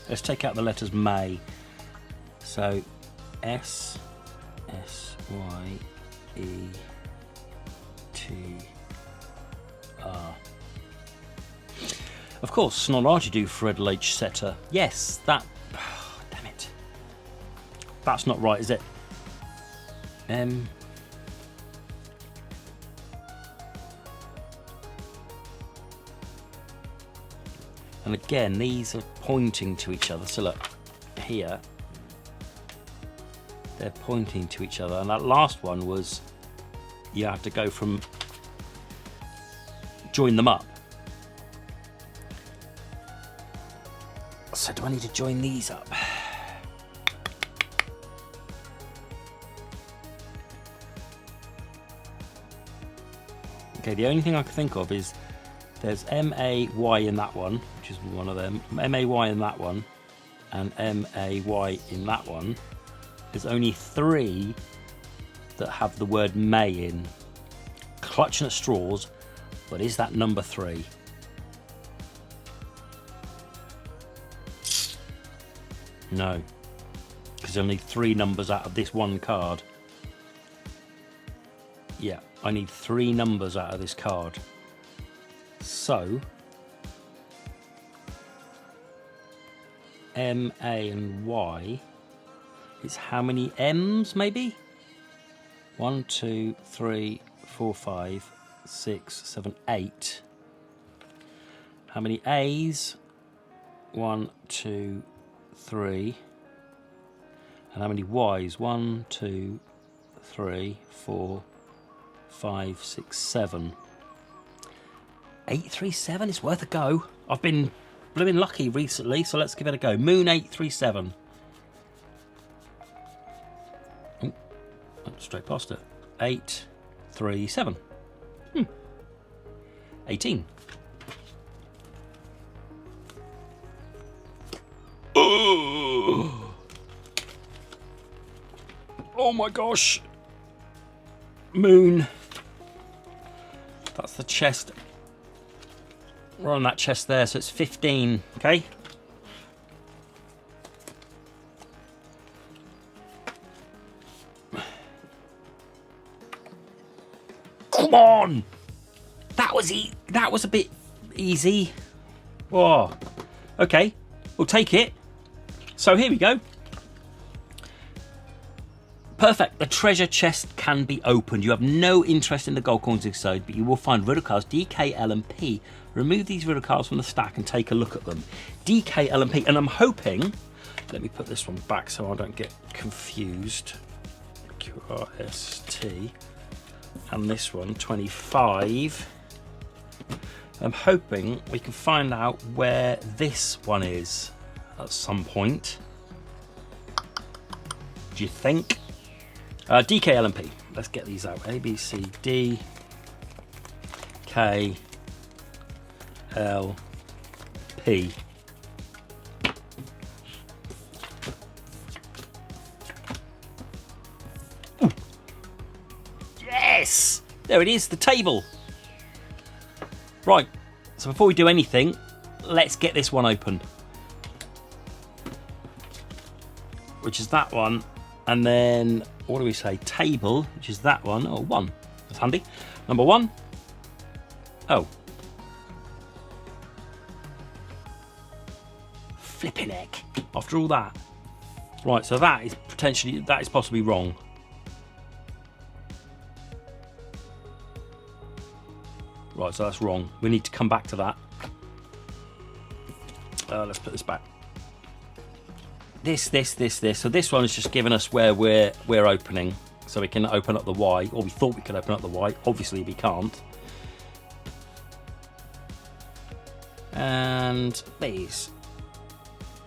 Let's take out the letters May. So S, S, Y, E, T, R. Of course, Snorlagidu Fredel H Setter. Yes, that... Oh, damn it. That's not right, is it? And again, these are pointing to each other. So look, here, they're pointing to each other. And that last one was, you have to go from, join them up. So do I need to join these up? Okay, the only thing I can think of is there's M-A-Y in that one, which is one of them, M-A-Y in that one, and M-A-Y in that one. There's only 3 that have the word May in. Clutching at straws, But is that number 3? No. Because I need 3 numbers out of this one card. Yeah, I need 3 numbers out of this card. So, M, A and Y is how many M's maybe? 1, 2, 3, 4, 5, 6, 7, 8. How many A's? 1, 2, 3. And how many Y's? 1, 2, 3, 4, 5, 6, 7. 837 is worth a go. I've been blooming lucky recently, so let's give it a go. Moon 837. Oh, straight past it. 837. 18. Oh my gosh. Moon. That's the chest. We're on that chest there, so it's 15, okay? Come on! That was a bit easy. Whoa. Okay, we'll take it. So here we go. Perfect. The treasure chest can be opened. You have no interest in the gold coins inside, but you will find riddle cards D, K, L and P. Remove these riddle cards from the stack and take a look at them. D, K, L and P. And I'm hoping, let me put this one back so I don't get confused. Q, R, S, T. And this one, 25. I'm hoping we can find out where this one is at some point. Do you think? D, K, L and P. Let's get these out. A, B, C, D, K, L, P. Ooh. Yes! There it is, the table. Right, so before we do anything, let's get this one open. Which is that one. And then, what do we say? Table, which is that one. Oh, 1. That's handy. Number 1. Oh. Flipping heck. After all that. Right, so that is possibly wrong. Right, so that's wrong. We need to come back to that. Let's put this back. This. So this one is just giving us where we're opening. So we can open up the Y, or we thought we could open up the Y. Obviously we can't. And these.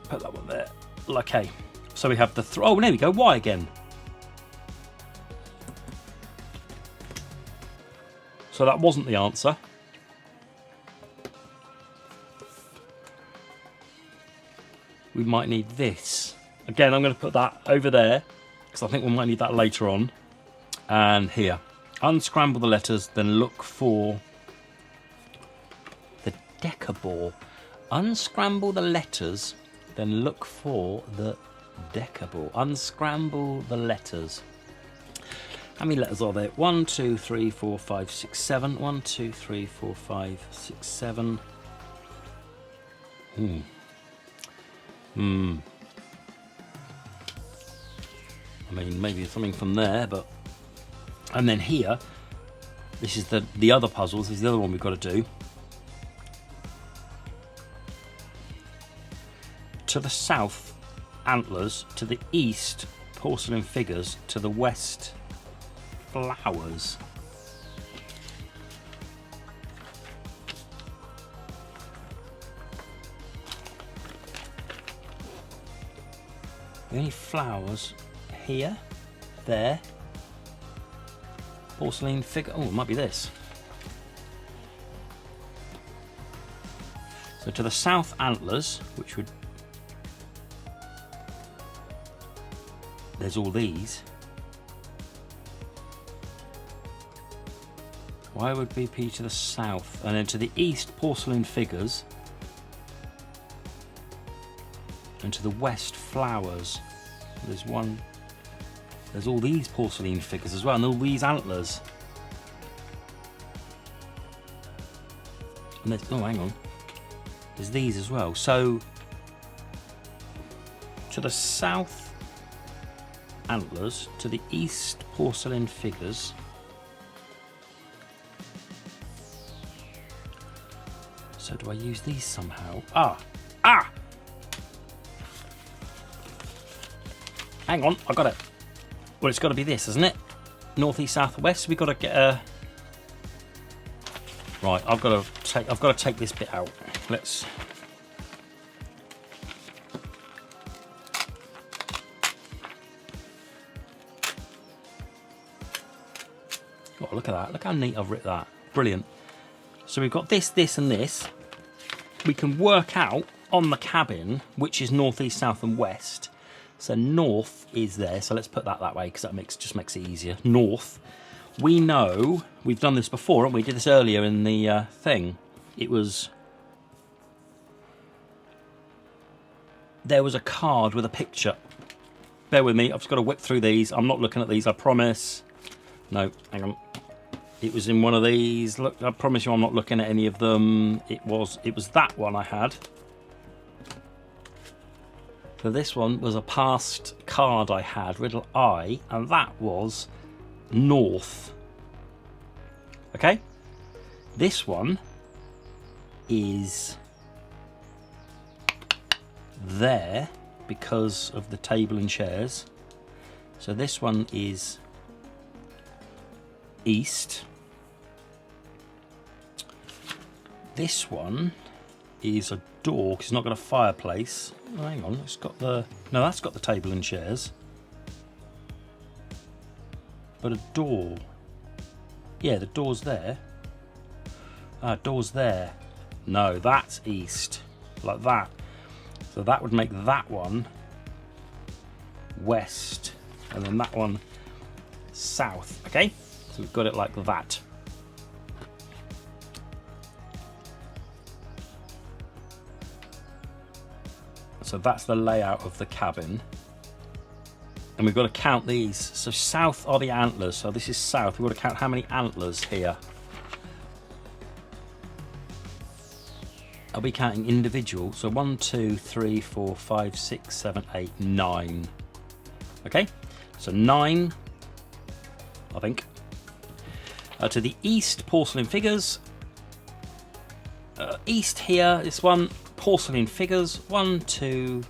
Put that one there. Okay. So we have the oh, there we go. Y again. So that wasn't the answer. We might need this. Again, I'm going to put that over there because I think we might need that later on. And here. Unscramble the letters, then look for the decoder. Unscramble the letters, then look for the decoder. Unscramble the letters. How many letters are there? 1, 2, 3, 4, 5, 6, 7. 1, 2, 3, 4, 5, 6, 7. I mean, maybe something from there, but... And then here, this is the other puzzle. This is the other one we've got to do. To the south, antlers. To the east, porcelain figures. To the west, flowers. The only flowers here, there, porcelain figure. Oh, it might be this. So to the south, antlers, which would. There's all these. Why would BP to the south? And then to the east, porcelain figures. And to the west, flowers. There's one. There's all these porcelain figures as well, and all these antlers. And there's, oh, hang on. There's these as well. So, to the south, antlers. To the east, porcelain figures. So do I use these somehow? Ah! Hang on, I got it. Well, it's got to be this, isn't it? North, east, south, west. We've got to get a. Right, I've got to take this bit out. Let's. Oh, look at that! Look how neat I've written that. Brilliant. So we've got this, this, and this. We can work out on the cabin which is north, east, south, and west. So north is there, so let's put that way because that just makes it easier. North. We know, we've done this before, and we did this earlier in the thing. It was... There was a card with a picture. Bear with me, I've just got to whip through these. I'm not looking at these, I promise. No, hang on. It was in one of these. Look, I promise you I'm not looking at any of them. It was that one I had. So this one was a past card I had, riddle I, and that was north. Okay? This one is there because of the table and chairs. So this one is east. This one is a door because it's not got a fireplace. Oh, hang on, it's got the... No, that's got the table and chairs. But a door. Yeah, the door's there. Ah, door's there. No, that's east. Like that. So that would make that one west. And then that one south. Okay? So we've got it like that. So that's the layout of the cabin. And we've got to count these. So south are the antlers. So this is south. We've got to count how many antlers here. I'll be counting individual. So 1, 2, 3, 4, 5, 6, 7, 8, 9. Okay? So 9, I think. To the east, porcelain figures. East here, this one. Porcelain figures, 1, 2,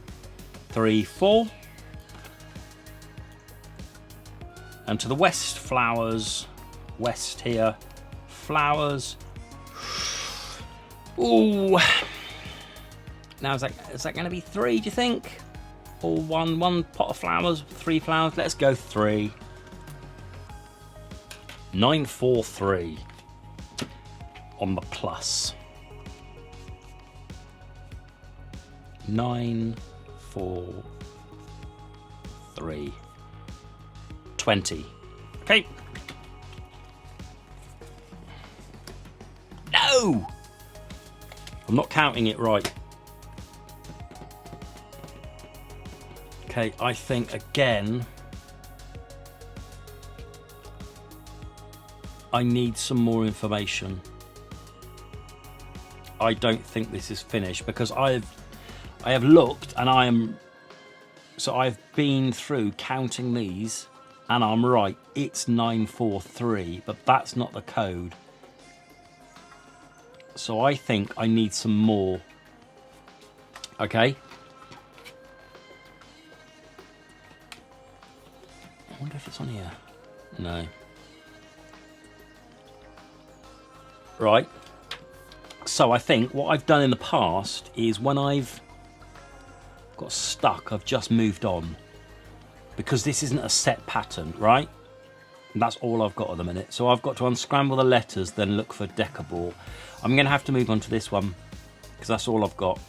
3, 4. And to the west, flowers. West here, flowers. Ooh. Now is that going to be 3? Do you think, or one pot of flowers, 3 flowers? Let's go 3. 9, 4, 3 on the plus. 9, 4, 3, 20. Okay. No! I'm not counting it right. Okay, I think again I need some more information. I don't think this is finished because I have looked and I've been through counting these and I'm right, it's 943, but that's not the code. So I think I need some more. Okay. I wonder if it's on here. No. Right. So I think what I've done in the past is when I've got stuck, I've just moved on. Because this isn't a set pattern, right? And that's all I've got at the minute. So I've got to unscramble the letters, then look for decaball. I'm going to have to move on to this one, because that's all I've got.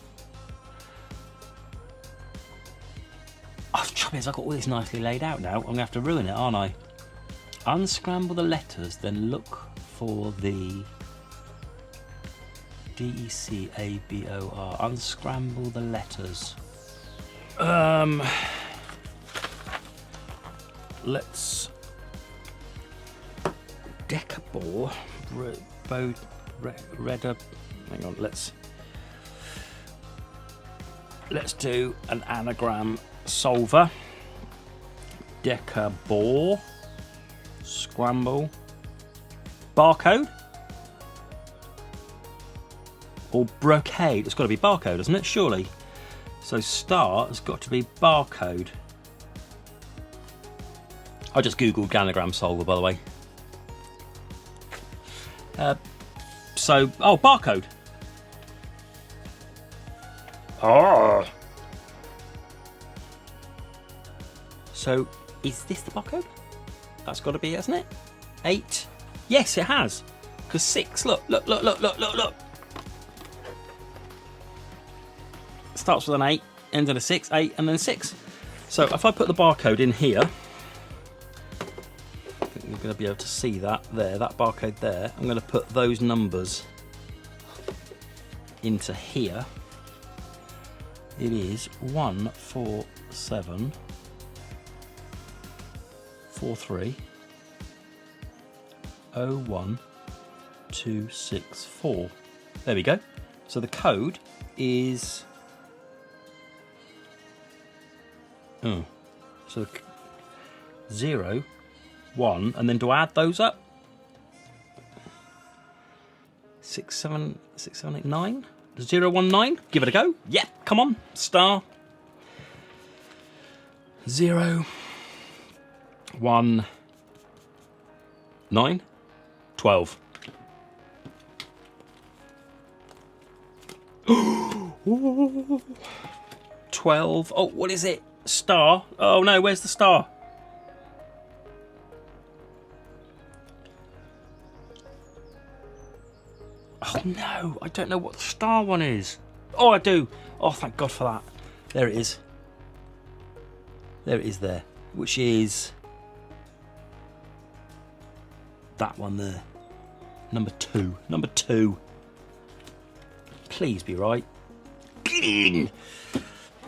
Oh, the trouble is, I've got all this nicely laid out now. I'm going to have to ruin it, aren't I? Unscramble the letters, then look for the DECABOR. Unscramble the letters. Let's decabor redder. Hang on, let's do an anagram solver. Decabor, scramble, barcode, or brocade. It's got to be barcode, isn't it? Surely. So star has got to be barcode. I just googled anagram solver, by the way. Barcode. Oh. So is this the barcode? That's got to be, hasn't it? 8. Yes, it has. Because 6. Look. Starts with an 8, ends in a 6, 8, and then 6. So if I put the barcode in here, I think you're going to be able to see that there, that barcode there. I'm going to put those numbers into here. It is 147 43 01264. There we go. So the code is so 0, 1, and then do I add those up? 6, 7, 8, 9? 0, 1, 9? Give it a go. Yep, come on. Star. 0, 1, 9, 12. 12. Oh, what is it? Star. Oh no, where's the star? Oh no, I don't know what the star one is. Oh, I do. Oh, thank God for that. There it is. There it is there. Which is that one there. Number 2. Number 2. Please be right. Get in.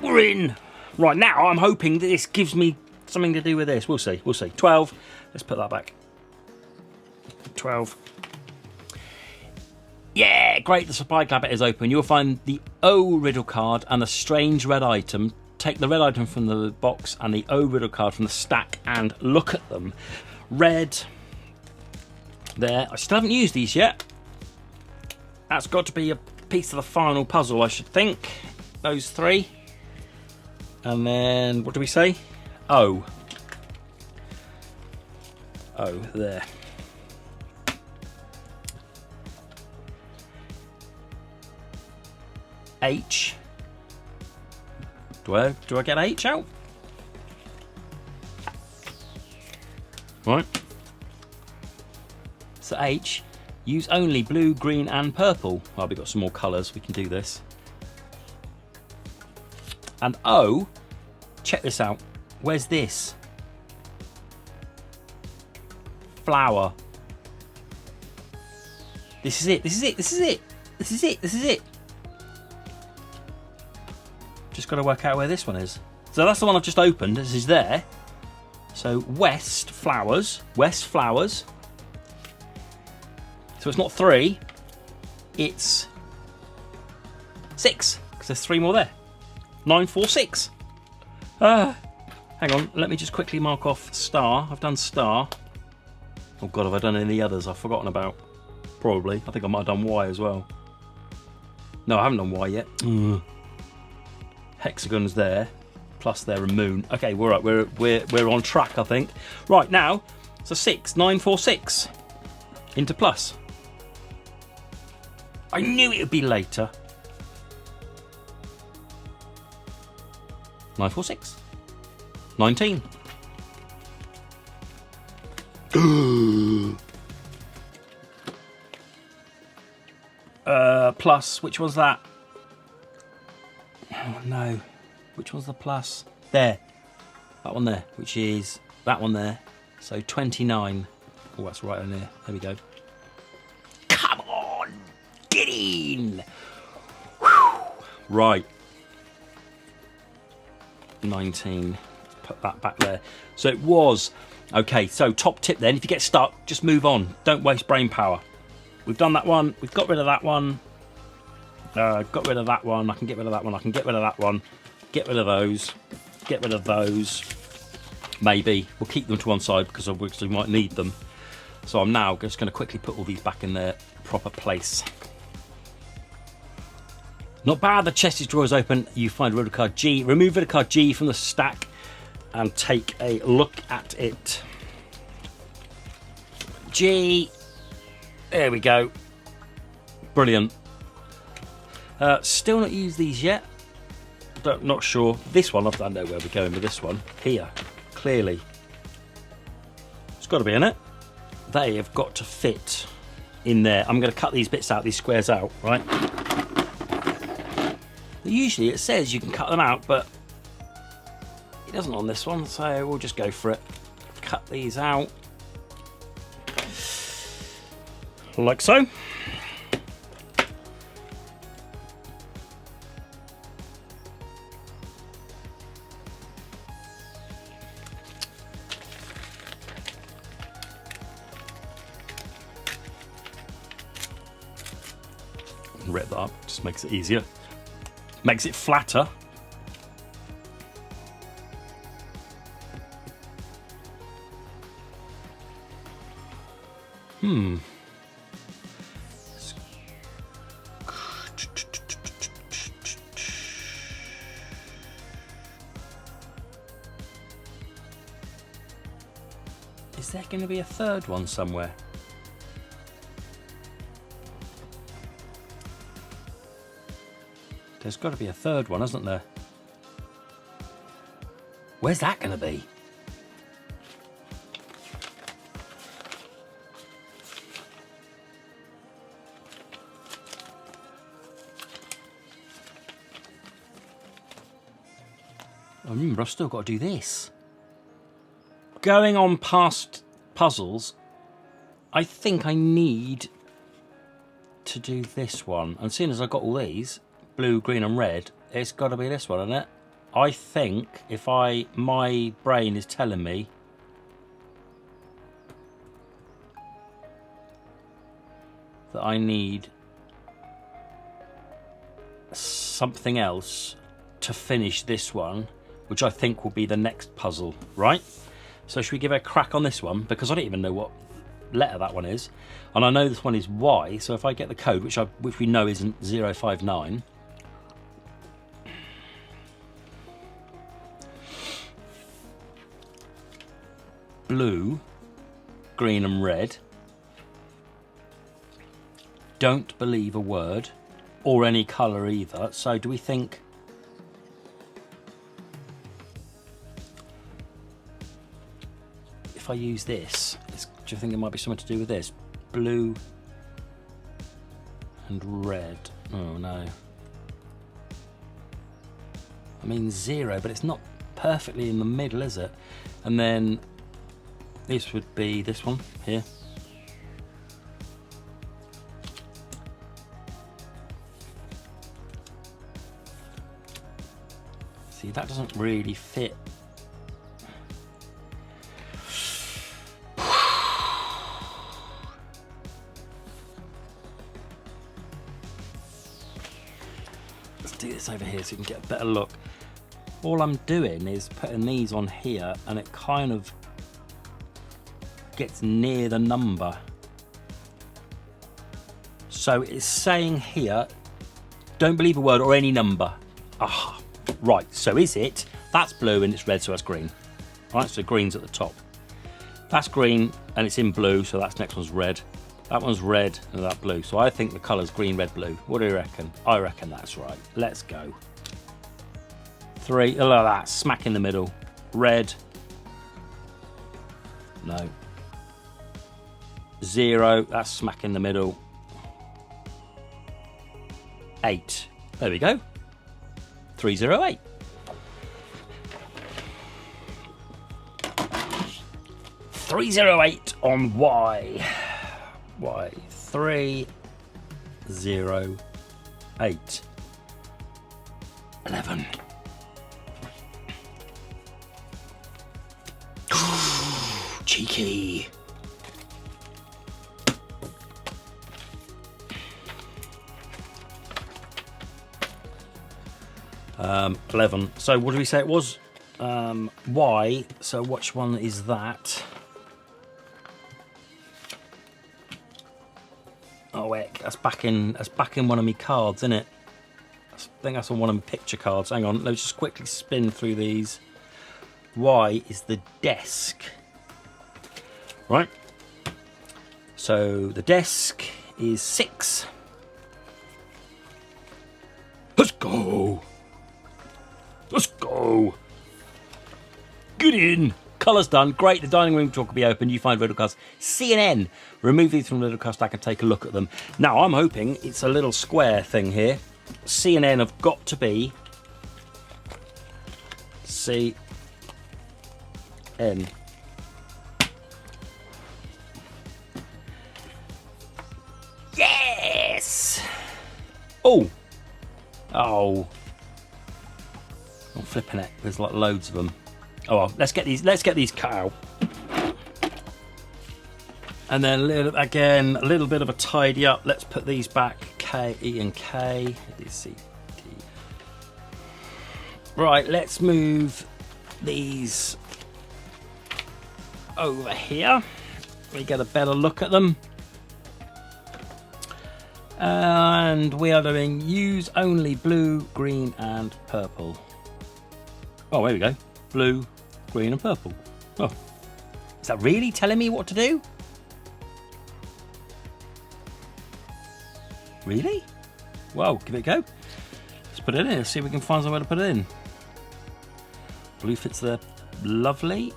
We're in. Right, now I'm hoping that this gives me something to do with this. We'll see. We'll see. 12. Let's put that back. 12. Yeah, great. The supply cabinet is open. You'll find the O riddle card and the strange red item. Take the red item from the box and the O riddle card from the stack and look at them. Red. There. I still haven't used these yet. That's got to be a piece of the final puzzle, I should think. Those 3. And then, what do we say? O. O, there. H. Do I get H out? Right. So H, use only blue, green and purple. Well, we've got some more colours, we can do this. And O, check this out. Where's this? Flower. This is it, this is it, this is it. This is it, this is it. Just got to work out where this one is. So that's the one I've just opened. This is there. So West Flowers. West Flowers. So it's not 3. It's 6. Because there's 3 more there. 9, 4, 6. Hang on. Let me just quickly mark off star. I've done star. Oh God, have I done any of the others I've forgotten about? Probably. I think I might have done Y as well. No, I haven't done Y yet. Hexagons there, plus there a moon. Okay, we're right. We're on track, I think. Right now, so 6, 9, 4, 6 into plus. I knew it would be later. 9, 4, 6. 19. Plus, which was that? Oh no, which one's the plus? There, that one there, which is that one there. So 29. Oh, that's right on there. There we go. 19. Whew. Right. 19. Put that back there. So it was. Okay, so top tip then, if you get stuck, just move on. Don't waste brain power. We've done that one. We've got rid of that one. Got rid of that one. I can get rid of that one. I can get rid of that one. Get rid of those. Get rid of those. Maybe. We'll keep them to one side because we might need them. So I'm now just going to quickly put all these back in their proper place. Not bad. The chest drawer is open. You find riddle card G. Remove riddle card G from the stack and take a look at it. G. There we go. Brilliant. Still not used these yet. Not sure. This one, I don't know where we're going with this one. Here, clearly. It's got to be in it. They have got to fit in there. I'm going to cut these bits out, these squares out, right? Usually it says you can cut them out, but it doesn't on this one, so we'll just go for it. Cut these out. Like so. Rip that up, just makes it easier. Makes it flatter. Is there going to be a third one somewhere? There's got to be a third one, hasn't there? Where's that going to be? I remember I've still got to do this. Going on past puzzles, I think I need to do this one. And seeing as I've got all these, blue, green and red, it's got to be this one, isn't it? I think if my brain is telling me that I need something else to finish this one, which I think will be the next puzzle, right? So should we give it a crack on this one? Because I don't even know what letter that one is. And I know this one is Y, so if I get the code, which we know isn't 059, blue, green and red. Don't believe a word or any colour either. So do we think if I use this, do you think it might be something to do with this? Blue and red. Oh no. I mean 0, but it's not perfectly in the middle, is it? And then this would be this one here. See, that doesn't really fit. Let's do this over here so you can get a better look. All I'm doing is putting these on here and it kind of gets near the number. So it's saying here, don't believe a word or any number. Ah, right, so is it? That's blue and it's red, so that's green. Right, so green's at the top. That's green and it's in blue, so that's next one's red. That one's red and that blue. So I think the colour's green, red, blue. What do you reckon? I reckon that's right. Let's go. 3, look at that, smack in the middle. Red. No. 0, that's smack in the middle. 8, there we go. 308. $308 on Y. Y. 3, 0, 8, 11. Cheeky. Um, 11. So what did we say it was? Y. So which one is that? Oh heck, that's back in one of my cards, isn't it? I think that's on one of my picture cards. Hang on, let's just quickly spin through these. Y is the desk. Right. So the desk is 6. Let's go. Let's go. Get in. Colours done. Great. The dining room talk will be open. You find riddle cards. C and N. Remove these from the riddle card stack and take a look at them. Now, I'm hoping it's a little square thing here. C and N have got to be C, N. Yes! Oh! Oh. I'm flipping it. There's like loads of them. Oh well, let's get these cut out. And then a little bit of a tidy up. Let's put these back. K, E and K. D, C, D. Right, let's move these over here. We get a better look at them. And we are doing use only blue, green and purple. Oh, there we go. Blue, green and purple. Oh, is that really telling me what to do? Really? Well, give it a go. Let's put it in. Let's see if we can find somewhere to put it in. Blue fits there. Lovely.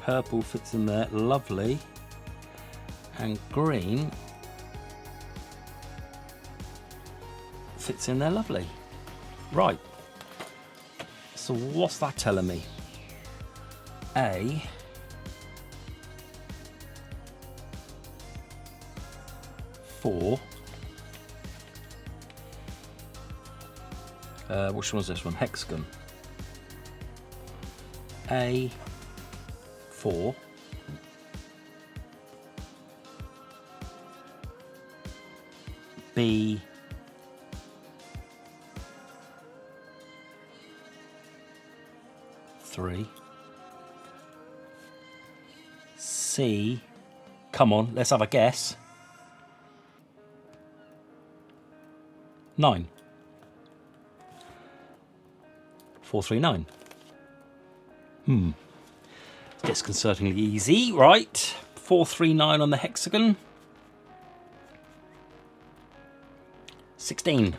Purple fits in there. Lovely. And green fits in there. Lovely. Right. So what's that telling me? A. Four. Which one's this one? Hexagon. A. 4. B. 3. C. Come on, let's have a guess. 9. 4, 3, 9. Disconcertingly easy, right? 4, 3, 9 on the hexagon. 16.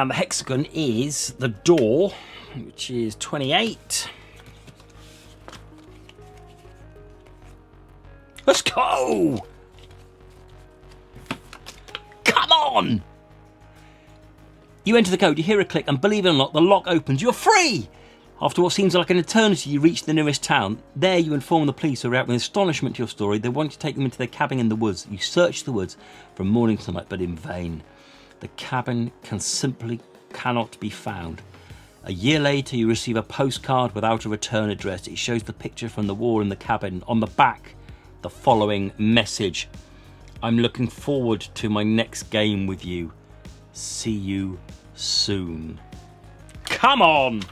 The hexagon is the door, which is 28. Let's go! Come on! You enter the code, you hear a click, and believe it or not, the lock opens. You're free! After what seems like an eternity, you reach the nearest town. There you inform the police who react with astonishment to your story. They want you to take them into their cabin in the woods. You search the woods from morning to night, but in vain. The cabin cannot be found. A year later, you receive a postcard without a return address. It shows the picture from the wall in the cabin. On the back, the following message. I'm looking forward to my next game with you. See you soon. Come on!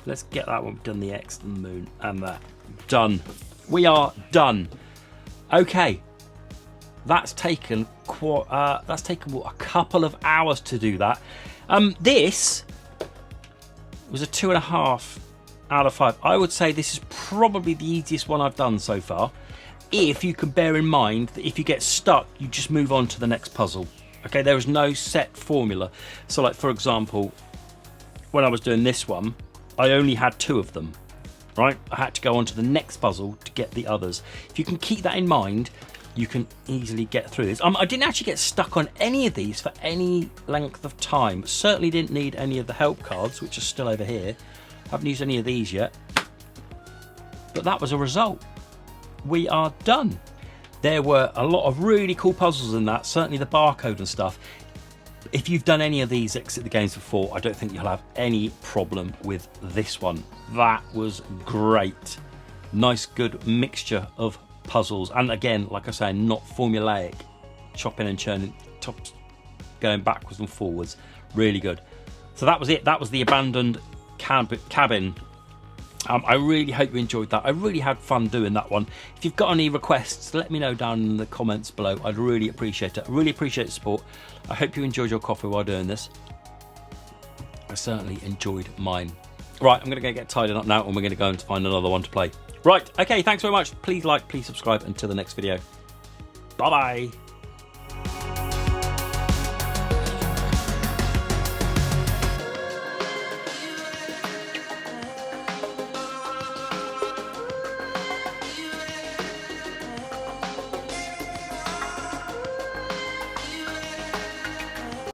Let's get that one. We've done the X and the moon and that. Done. We are done. Okay. That's taken what, a couple of hours to do that. This was a 2.5 out of 5. I would say this is probably the easiest one I've done so far. If you can bear in mind that if you get stuck, you just move on to the next puzzle. Okay, there is no set formula. So like, for example, when I was doing this one, I only had 2 of them, right? I had to go on to the next puzzle to get the others. If you can keep that in mind, you can easily get through this. I didn't actually get stuck on any of these for any length of time. Certainly didn't need any of the help cards, which are still over here. Haven't used any of these yet. But that was a result. We are done. There were a lot of really cool puzzles in that, certainly the barcode and stuff. If you've done any of these Exit the Games before, I don't think you'll have any problem with this one. That was great. Nice, good mixture of puzzles. And again, like I say, not formulaic. Chopping and churning, going backwards and forwards. Really good. So that was it. That was the abandoned cabin. I really hope you enjoyed that. I really had fun doing that one. If you've got any requests, let me know down in the comments below. I'd really appreciate it. I really appreciate the support. I hope you enjoyed your coffee while doing this. I certainly enjoyed mine. Right, I'm going to get tidied up now and we're going to go and find another one to play. Right, okay, thanks very much. Please like, please subscribe. Until the next video. Bye-bye.